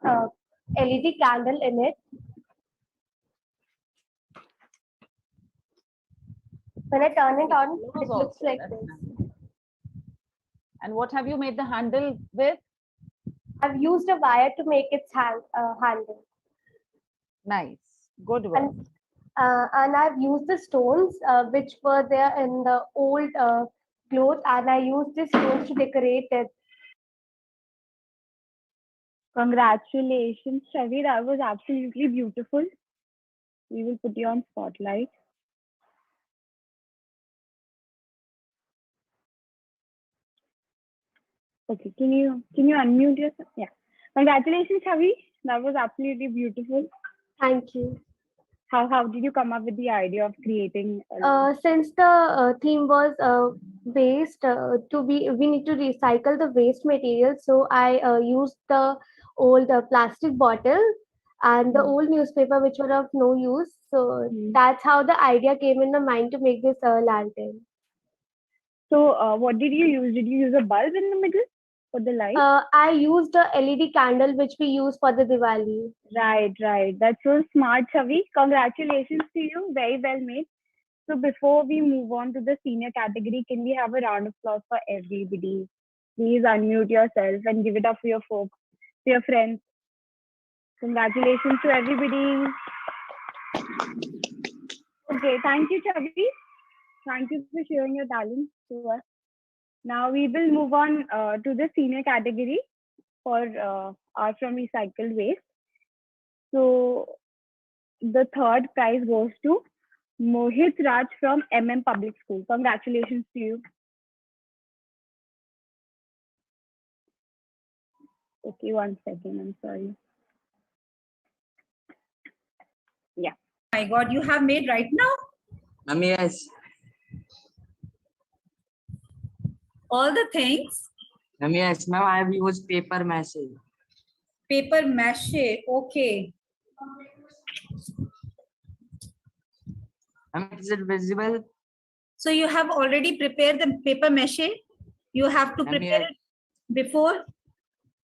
LED candle in it. When I turn it on, it looks like this. And what have you made the handle with? I've used a wire to make its handle. Nice. Good work. And I've used the stones which were there in the old clothes, and I used these stones to decorate it. Congratulations, Chavi. That was absolutely beautiful. We will put you on spotlight. Okay, can you unmute yourself? Yeah. Congratulations, Chavi. That was absolutely beautiful. Thank you. How did you come up with the idea of creating? Since the theme was waste, we need to recycle the waste material. So I used the old plastic bottle and the old newspaper, which were of no use. So that's how the idea came in the mind to make this lantern. So what did you use? Did you use a bulb in the middle for the light? I used a LED candle which we use for the Diwali. Right. That's so smart, Chavi. Congratulations to you. Very well made. So before we move on to the senior category, can we have a round of applause for everybody? Please unmute yourself and give it up for your folks, for your friends. Congratulations to everybody. Okay, thank you, Chavi. Thank you for sharing your talent to us. Now we will move on to the senior category for art from recycled waste. So the third prize goes to Mohit Raj from Public School. Congratulations to you. Okay, 1 second. I'm sorry. Yeah. My God, you have made right now? Ma'am, yes. All the things? Ma'am, yes. Ma'am, I have used paper mache. Paper mache. Okay. Ma'am, is it visible? So you have already prepared the paper mache? You have to prepare it before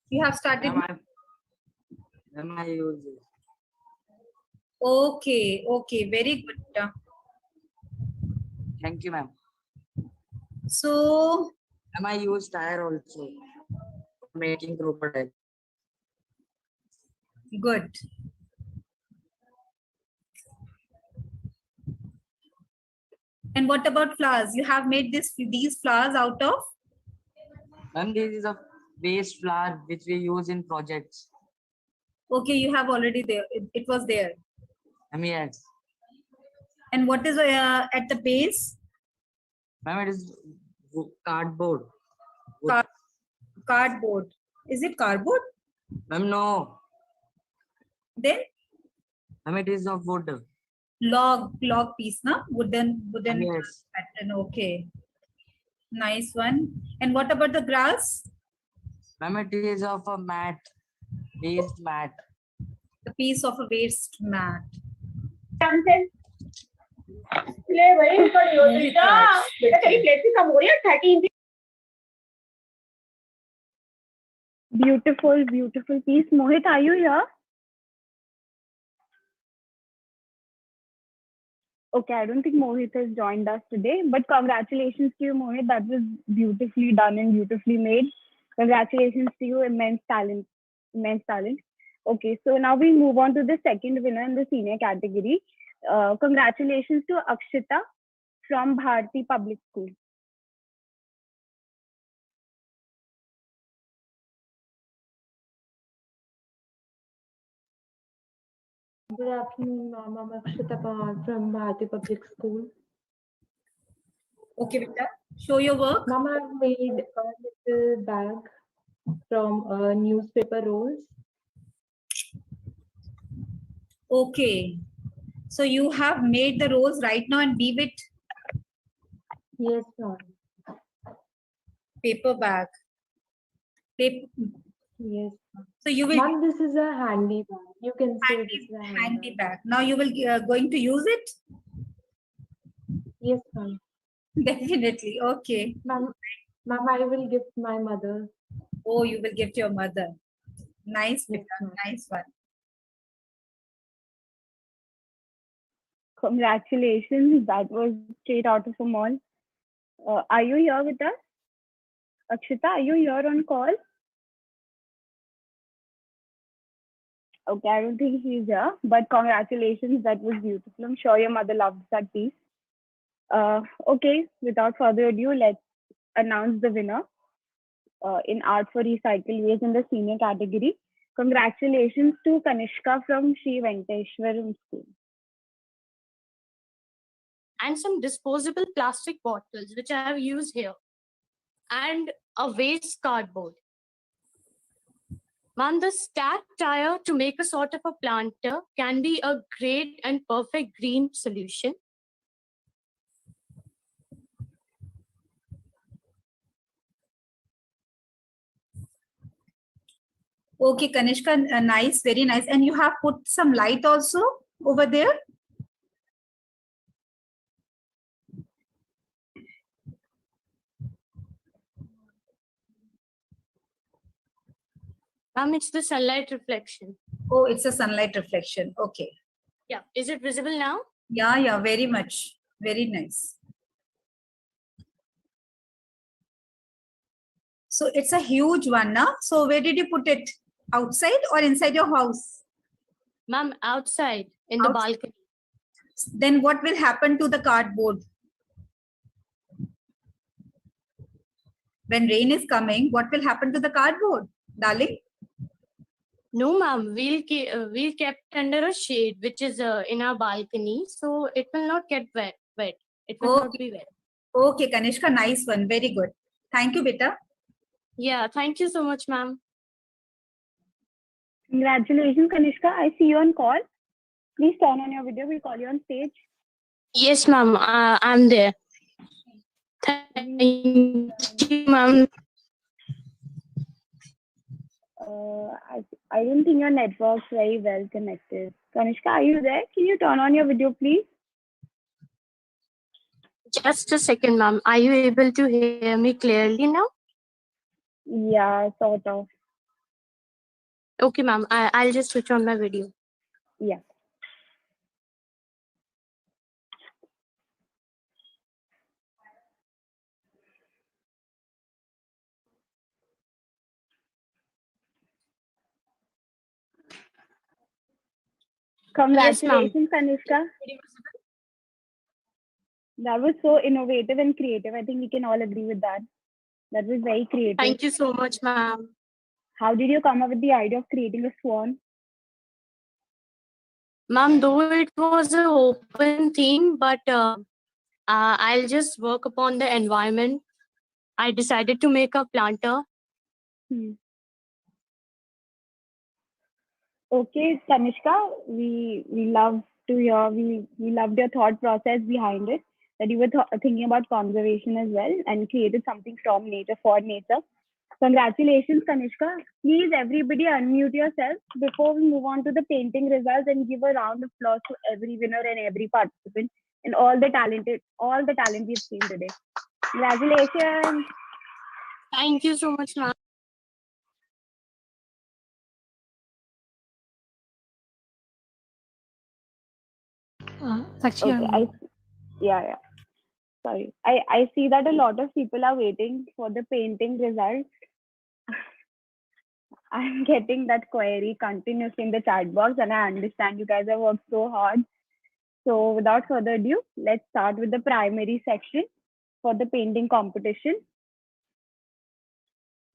you have started? Ma'am, I use it. Okay. Very good. Thank you, ma'am. So, ma'am, I use tire also for making crocodile. Good. And what about flowers? You have made these flowers out of? Ma'am, this is a waste flower which we use in projects. Okay, you have already there. It was there. Ma'am, yes. And what is at the base? Ma'am, it is cardboard. Cardboard. Is it cardboard? Ma'am, no. Then? Ma'am, it is of wood. Log piece, na? Wooden yes. pattern. Okay. Nice one. And what about the grass? Ma'am, it is of a mat, waste mat. The piece of a waste mat. Something. Beautiful, beautiful piece. Mohit, are you here? Okay, I don't think Mohit has joined us today, but congratulations to you, Mohit. That was beautifully done and beautifully made. Congratulations to you, immense talent, immense talent. Okay, so now we move on to the second winner in the senior category. Congratulations to Akshita from Bharati Public School. Good afternoon, ma'am. I'm Akshita Pawar from Bharati Public School. Okay, Vita, show your work. Ma'am, I've made a little bag from newspaper rolls. Okay. So you have made the rolls right now and weave it? Yes, ma'am. Paper bag. Paper. Yes. So you will. Ma'am, this is a handy bag. You can say this is a handy bag. Now you will going to use it? Yes, ma'am. Definitely. Okay. Ma'am, I will gift my mother. Oh, you will gift your mother. Nice, Yes, nice one. Congratulations. That was straight out of a mall. Are you here with us? Akshita, are you here on call? Okay, I don't think he's here, but congratulations. That was beautiful. I'm sure your mother loved that piece. Okay, without further ado, let's announce the winner in Art for Recycle Waste in the senior category. Congratulations to Kanishka from Sri Venkateshwaram School. And some disposable plastic bottles, which I have used here, and a waste cardboard. Ma'am, the stacked tire to make a sort of a planter can be a great and perfect green solution. Okay, Kanishka, nice, very nice. And you have put some light also over there? It's the sunlight reflection. Oh, it's a sunlight reflection. Okay. Yeah. Is it visible now? Yeah, very much. Very nice. So it's a huge one, now. So where did you put it? Outside or inside your house? Ma'am, outside in the balcony. Then what will happen to the cardboard? When rain is coming, what will happen to the cardboard, darling? No, ma'am. We'll kept under a shade, which is in our balcony, so it will not get wet. It will not be wet. Okay, Kanishka, nice one. Very good. Thank you, beta. Yeah, thank you so much, ma'am. Congratulations, Kanishka. I see you on call. Please turn on your video. We'll call you on stage. Yes, ma'am. I'm there. Thank you, ma'am. I don't think your network's very well connected. Kanishka, are you there? Can you turn on your video, please? Just a second, ma'am. Are you able to hear me clearly now? Yeah, sort of. Okay, ma'am. I'll just switch on my video. Yeah. Congratulations, Kanishka. That was so innovative and creative. I think we can all agree with that. That was very creative. Thank you so much, ma'am. How did you come up with the idea of creating a swan? Ma'am, though it was an open theme, but I'll just work upon the environment. I decided to make a planter. Okay, Kanishka, we love to hear, we loved your thought process behind it. that you were thinking about conservation as well and created something from nature for nature. Congratulations, Kanishka. Please, everybody, unmute yourself before we move on to the painting results and give a round of applause to every winner and every participant and all the talent we've seen today. Congratulations. Thank you so much, ma'am. Actually, Okay, yeah. Sorry. I see that a lot of people are waiting for the painting results. I'm getting that query continuously in the chat box, and I understand you guys have worked so hard. So without further ado, let's start with the primary section for the painting competition.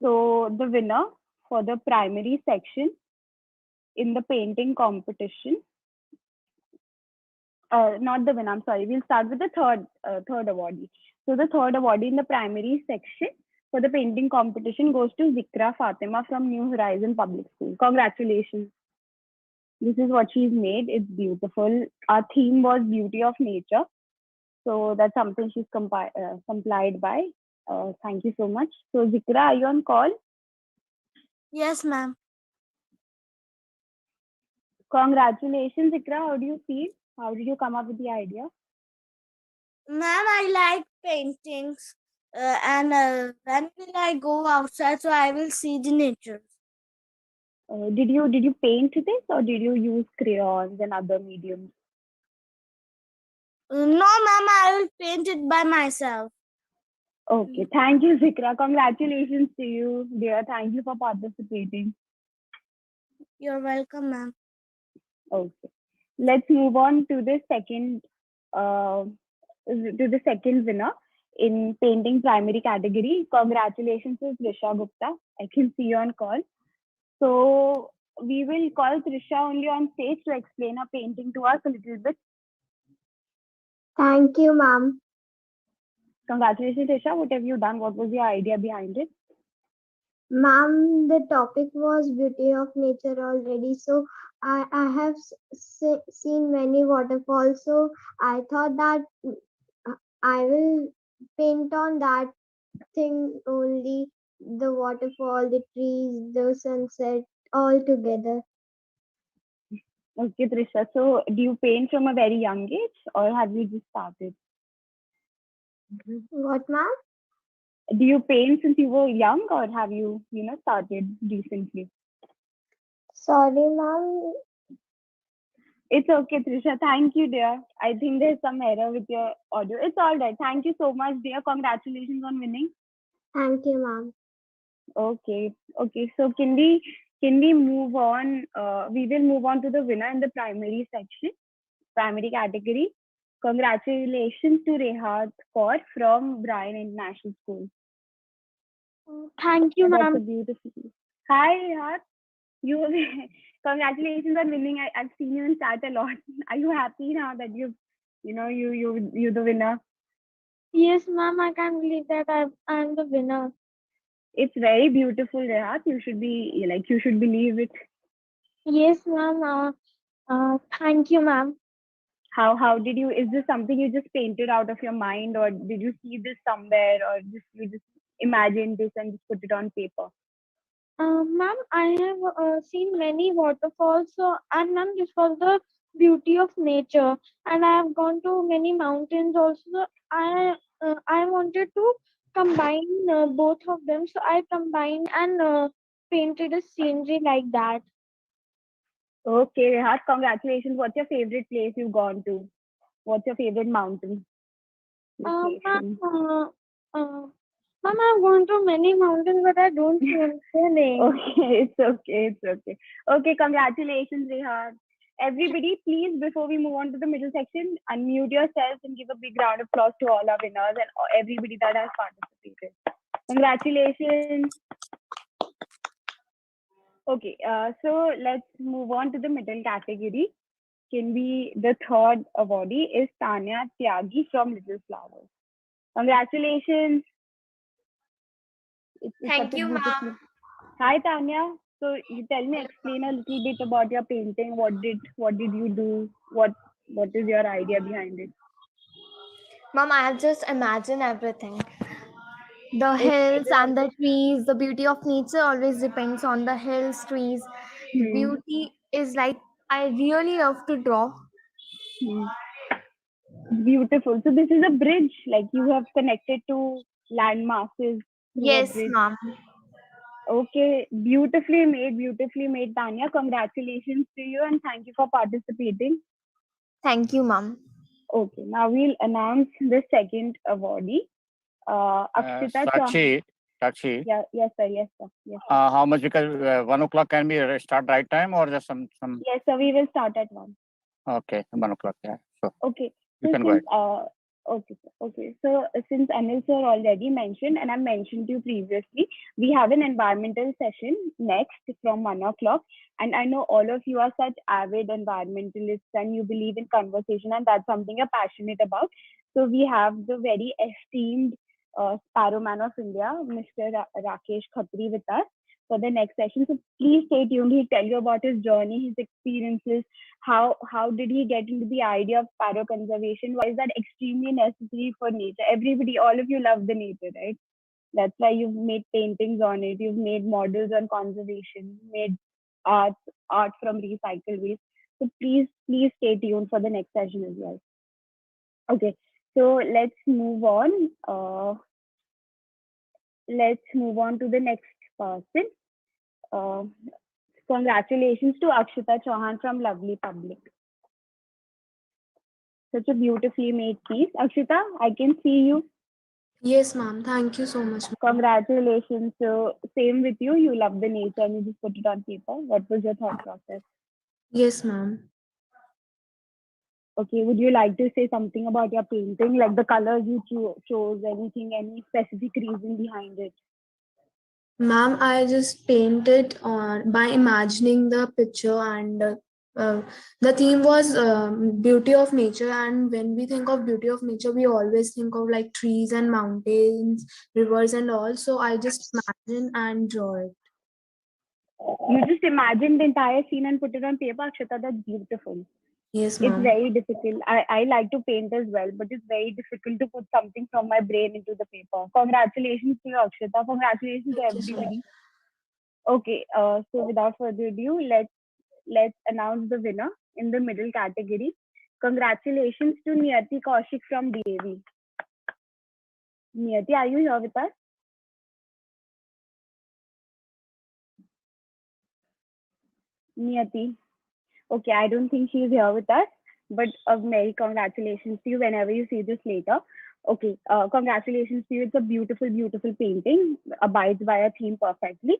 So the winner for the primary section in the painting competition, not the winner, I'm sorry, we'll start with the third awardee. So the third awardee in the primary section for the painting competition goes to Zikra Fatima from New Horizon Public School. Congratulations. This is what she's made. It's beautiful. Our theme was beauty of nature. So that's something she's complied by. Thank you so much. So Zikra, are you on call? Yes, ma'am. Congratulations, Zikra. How do you feel? How did you come up with the idea? Ma'am, I like paintings. And when will I go outside so I will see the nature? Did you paint this or did you use crayons and other mediums? No, ma'am, I will paint it by myself. Okay, thank you, Zikra. Congratulations to you, dear. Thank you for participating. You're welcome, ma'am. Okay, let's move on to the second winner in painting primary category. Congratulations to Trisha Gupta. I can see you on call. So we will call Trisha only on stage to explain her painting to us a little bit. Thank you, ma'am. Congratulations, Trisha. What have you done? What was your idea behind it? Ma'am, the topic was beauty of nature already. So I have seen many waterfalls. So I thought that I will paint on that thing only, the waterfall, the trees, the sunset, all together. Okay, Trisha. So do you paint from a very young age or have you just started? What, ma'am? Do you paint since you were young or have you, started recently? Sorry, ma'am. It's okay, Trisha. Thank you, dear. I think there's some error with your audio. It's all right. Thank you so much, dear. Congratulations on winning. Thank you, ma'am. Okay. So can we move on? We will move on to the winner in the primary section, primary category. Congratulations to Rehat Kaur from Bryan International School. Thank you, ma'am. That's a beautiful. Hi, Rehat. Congratulations on winning. I've seen you in chat a lot. Are you happy now that you're the winner? Yes, ma'am. I can't believe that I'm the winner. It's very beautiful, Rehat. You should believe it. Yes, ma'am. Thank you, ma'am. How did you? Is this something you just painted out of your mind, or did you see this somewhere, or you just imagined this and just put it on paper? Ma'am, I have seen many waterfalls. And ma'am, this was the beauty of nature. And I have gone to many mountains also. I wanted to combine both of them. So I combined and painted a scenery like that. Okay, Rehat, congratulations. What's your favorite place you've gone to? What's your favorite mountain? Ma'am, I've gone to many mountains, but I don't remember their name. Okay, it's okay. Okay, congratulations, Rehat. Everybody, please, before we move on to the middle section, unmute yourselves and give a big round of applause to all our winners and everybody that has participated. Congratulations. Okay, so let's move on to the middle category. The third awardee is Tanya Tyagi from Little Flowers. Congratulations. Thank you, ma'am. Hi, Tanya. So you explain a little bit about your painting. What did you do? What is your idea behind it? Mom, I have just imagined everything. The Okay. hills and the trees, the beauty of nature always depends on the hills, trees. The beauty is like, I really love to draw. Beautiful. So this is a bridge, like you have connected to land masses through a Yes, bridge. mom. Okay, beautifully made, Tanya. Congratulations to you and thank you for participating. Thank you, mom. Okay, now we'll announce the second awardee. Akshita Chauhan. Sakshi, Yeah, yes, sir. Yes, sir. Yes, sir. how much? Because 1 o'clock can be start right time or just some. Yes, sir. We will start at 1. Okay, 1 o'clock. Yeah, so Okay. you So can go since ahead. okay, sir. Okay. So since Anil sir already mentioned, and I mentioned to you previously, we have an environmental session next from 1 o'clock. And I know all of you are such avid environmentalists and you believe in conversation, and that's something you're passionate about. So we have the very esteemed Sparrowman of India, Mr. Rakesh Khatri, with us for the next session. So please stay tuned. He'll tell you about his journey, his experiences, how did he get into the idea of sparrow conservation? Why is that extremely necessary for nature? Everybody, all of you love the nature, right? That's why you've made paintings on it, you've made models on conservation, made art art from recycled waste. So please stay tuned for the next session as well. Okay, so let's move on to the next person. uh, Congratulations to Akshita Chauhan from Lovely Public. Such a beautifully made piece. Akshita, I can see you. Yes, ma'am. Thank you so much. Congratulations. So, same with you. You love the nature and you just put it on paper. What was your thought process? Yes, ma'am. Okay, would you like to say something about your painting, like the colors you chose, anything, any specific reason behind it? Ma'am, I just painted on by imagining the picture, and the theme was beauty of nature. And when we think of beauty of nature, we always think of like trees and mountains, rivers, and all. So I just imagine and draw it. You just imagine the entire scene and put it on paper, Akshita. That's beautiful. Yes, It's ma'am. very difficult. I like to paint as well, but it's very difficult to put something from my brain into the paper. Congratulations to you, Akshita. Congratulations to everybody. Okay, so without further ado, let's announce the winner in the middle category. Congratulations to Niyati Kaushik from DAV. Niyati, are you here with us? Niyati. Okay, I don't think she's here with us, but a very congratulations to you whenever you see this later. Okay, congratulations to you. It's a beautiful painting, abides by a theme perfectly.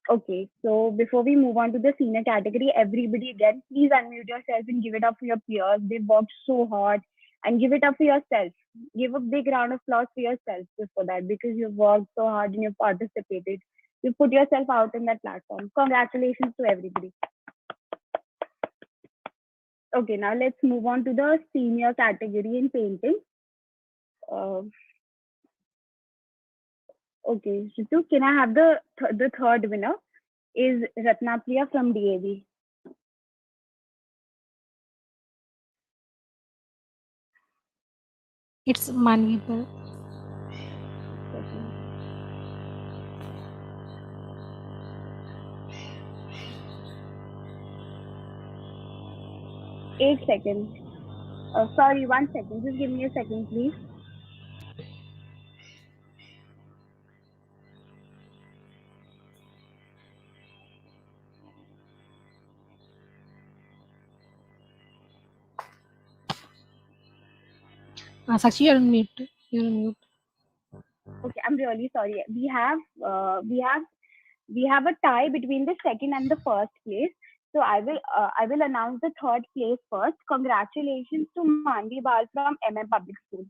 Okay, so before we move on to the senior category, everybody again, please unmute yourself and give it up for your peers. They've worked so hard, and give it up for yourself. Give a big round of applause for yourself before that, because you've worked so hard and you've participated. You put yourself out in that platform. Congratulations to everybody. Okay, now let's move on to the senior category in painting. Okay, Ritu, can I have the third winner? Is Ratnapriya from DAV. It's Manvi. 8 seconds. Sorry, 1 second. Just give me a second, please. Sakshi, you're on mute. You're on mute. Okay, I'm really sorry. We have a tie between the second and the first place. So I will announce the third place first. Congratulations to Manvi Bal from MM Public School.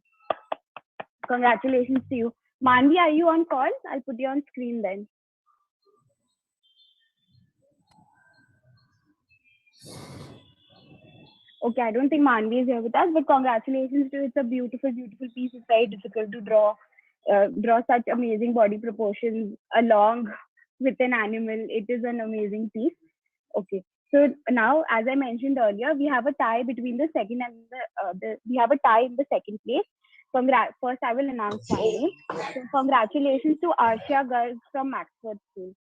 Congratulations to you. Manvi, are you on call? I'll put you on screen then. Okay, I don't think Manvi is here with us, but congratulations to you. It's a beautiful piece. It's very difficult to draw such amazing body proportions along with an animal. It is an amazing piece. Okay, so now, as I mentioned earlier, we have a tie between the second and we have a tie in the second place. First, I will announce my name. So congratulations to Arshia girls from Maxford School.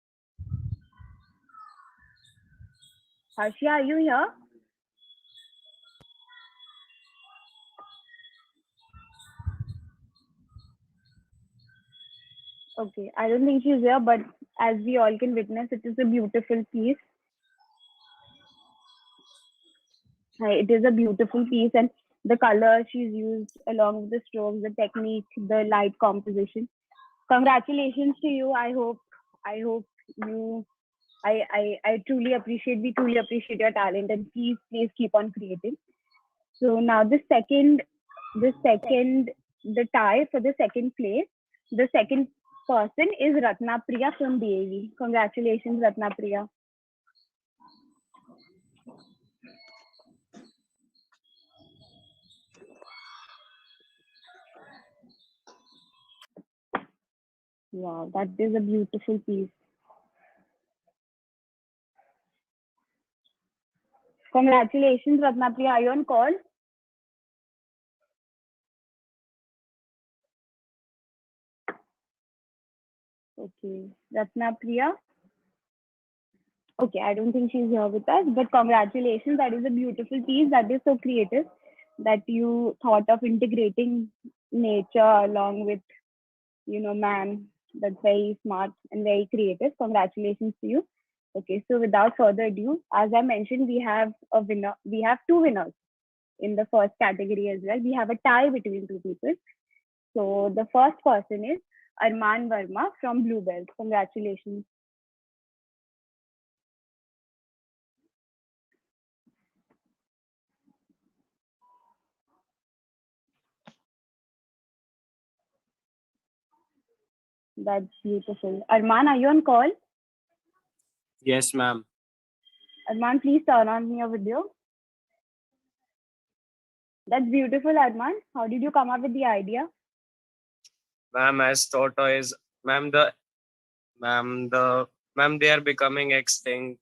Arshia, are you here? Okay, I don't think she's here, but as we all can witness, it is a beautiful piece. It is a beautiful piece, and the color she's used along with the strokes, the technique, the light composition. Congratulations to you. I hope you. I truly appreciate. We truly appreciate your talent, and please keep on creating. So now the tie for the second place. The second person is Ratna Priya from DAV. Congratulations, Ratna Priya. Wow, that is a beautiful piece. Congratulations, Ratna Priya. Are you on call? Okay, Ratna Priya. Okay, I don't think she's here with us, but congratulations. That is a beautiful piece. That is so creative that you thought of integrating nature along with, man. That's very smart and very creative. Congratulations to you. Okay, so without further ado, as I mentioned, we have a winner. We have two winners in the first category as well. We have a tie between two people. So the first person is Arman Verma from Bluebells. Congratulations. That's beautiful. Arman, are you on call? Yes, ma'am. Arman, please turn on your video. That's beautiful, Arman. How did you come up with the idea? Ma'am, as tortoise, ma'am, they are becoming extinct,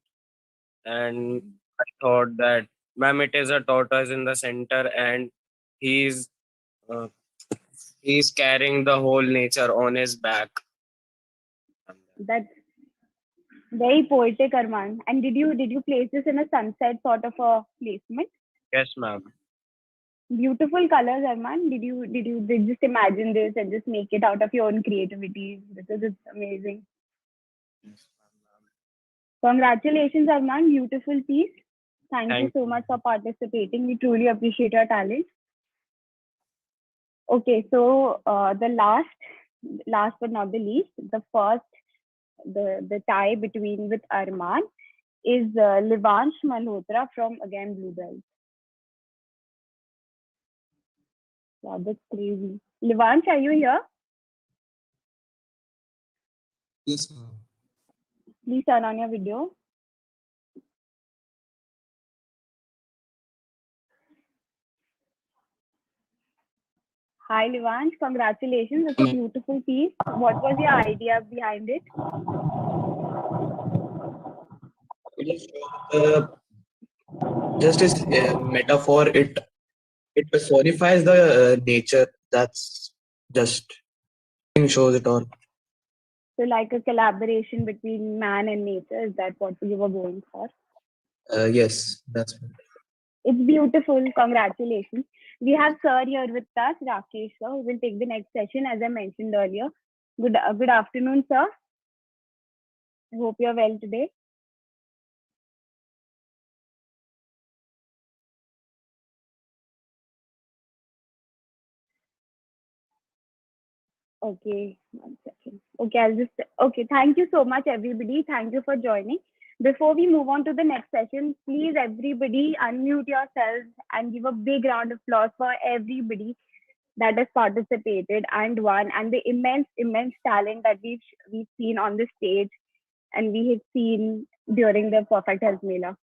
and I thought that, ma'am, it is a tortoise in the center, and he's uh, he's carrying the whole nature on his back. That's very poetic, Arman. And did you place this in a sunset sort of a placement? Yes, ma'am. Beautiful colors, Arman. Did you just imagine this and just make it out of your own creativity? Because it's amazing. Congratulations, Arman. Beautiful piece. Thank you so much for participating. We truly appreciate your talent. Okay, so the last but not the least, the tie between with Arman is Livansh Malhotra from again Bluebells. Wow, that's crazy. Livansh, are you here? Yes, ma'am. Please turn on your video. Hi, Livansh. Congratulations. It's a beautiful piece. What was your idea behind it? It is just a metaphor. It personifies the nature. That's just shows it all. So like a collaboration between man and nature. Is that what you were going for? Yes, that's right. It's beautiful. Congratulations. We have Sir here with us, Rakesh sir, who will take the next session as I mentioned earlier. Good afternoon, sir. I hope you're well today. Okay, 1 second. Okay, thank you so much, everybody. Thank you for joining. Before we move on to the next session, please, everybody, unmute yourselves and give a big round of applause for everybody that has participated and won, and the immense talent that we've seen on the stage and we have seen during the Perfect Health Mela.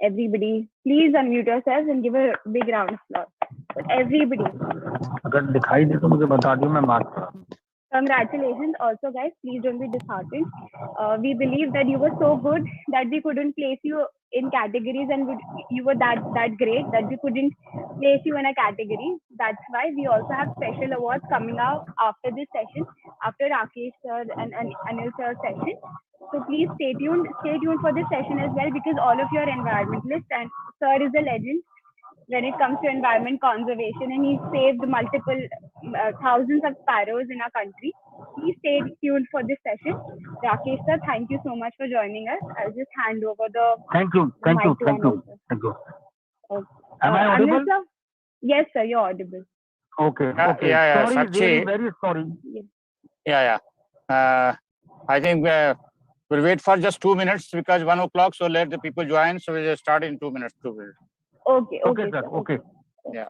Everybody, please unmute yourselves and give a big round of applause for everybody. अगर दिखाई दे तो मुझे बता दियो मैं mark करा दूं. Congratulations. Also, guys, please don't be disheartened. We believe that you were so good that we couldn't place you in categories, and you were that great that we couldn't place you in a category. That's why we also have special awards coming out after this session, after Rakesh sir and Anil sir session. So please stay tuned for this session as well, because all of you are environmentalists and sir is a legend when it comes to environment conservation, and he saved multiple thousands of sparrows in our country. Please stay tuned for this session. Rakesh sir, thank you so much for joining us. I'll just hand over the Thank you. mic to Anil sir. Thank you. Okay. Am I audible? Anil sir? Yes, sir, you're audible. Okay. Okay. Yeah, Sorry, Sakshi. really very sorry. Yeah. I think we'll wait for just 2 minutes because 1 o'clock. So let the people join. So we'll start in 2 minutes. Okay, Okay, sir. Okay. Yeah.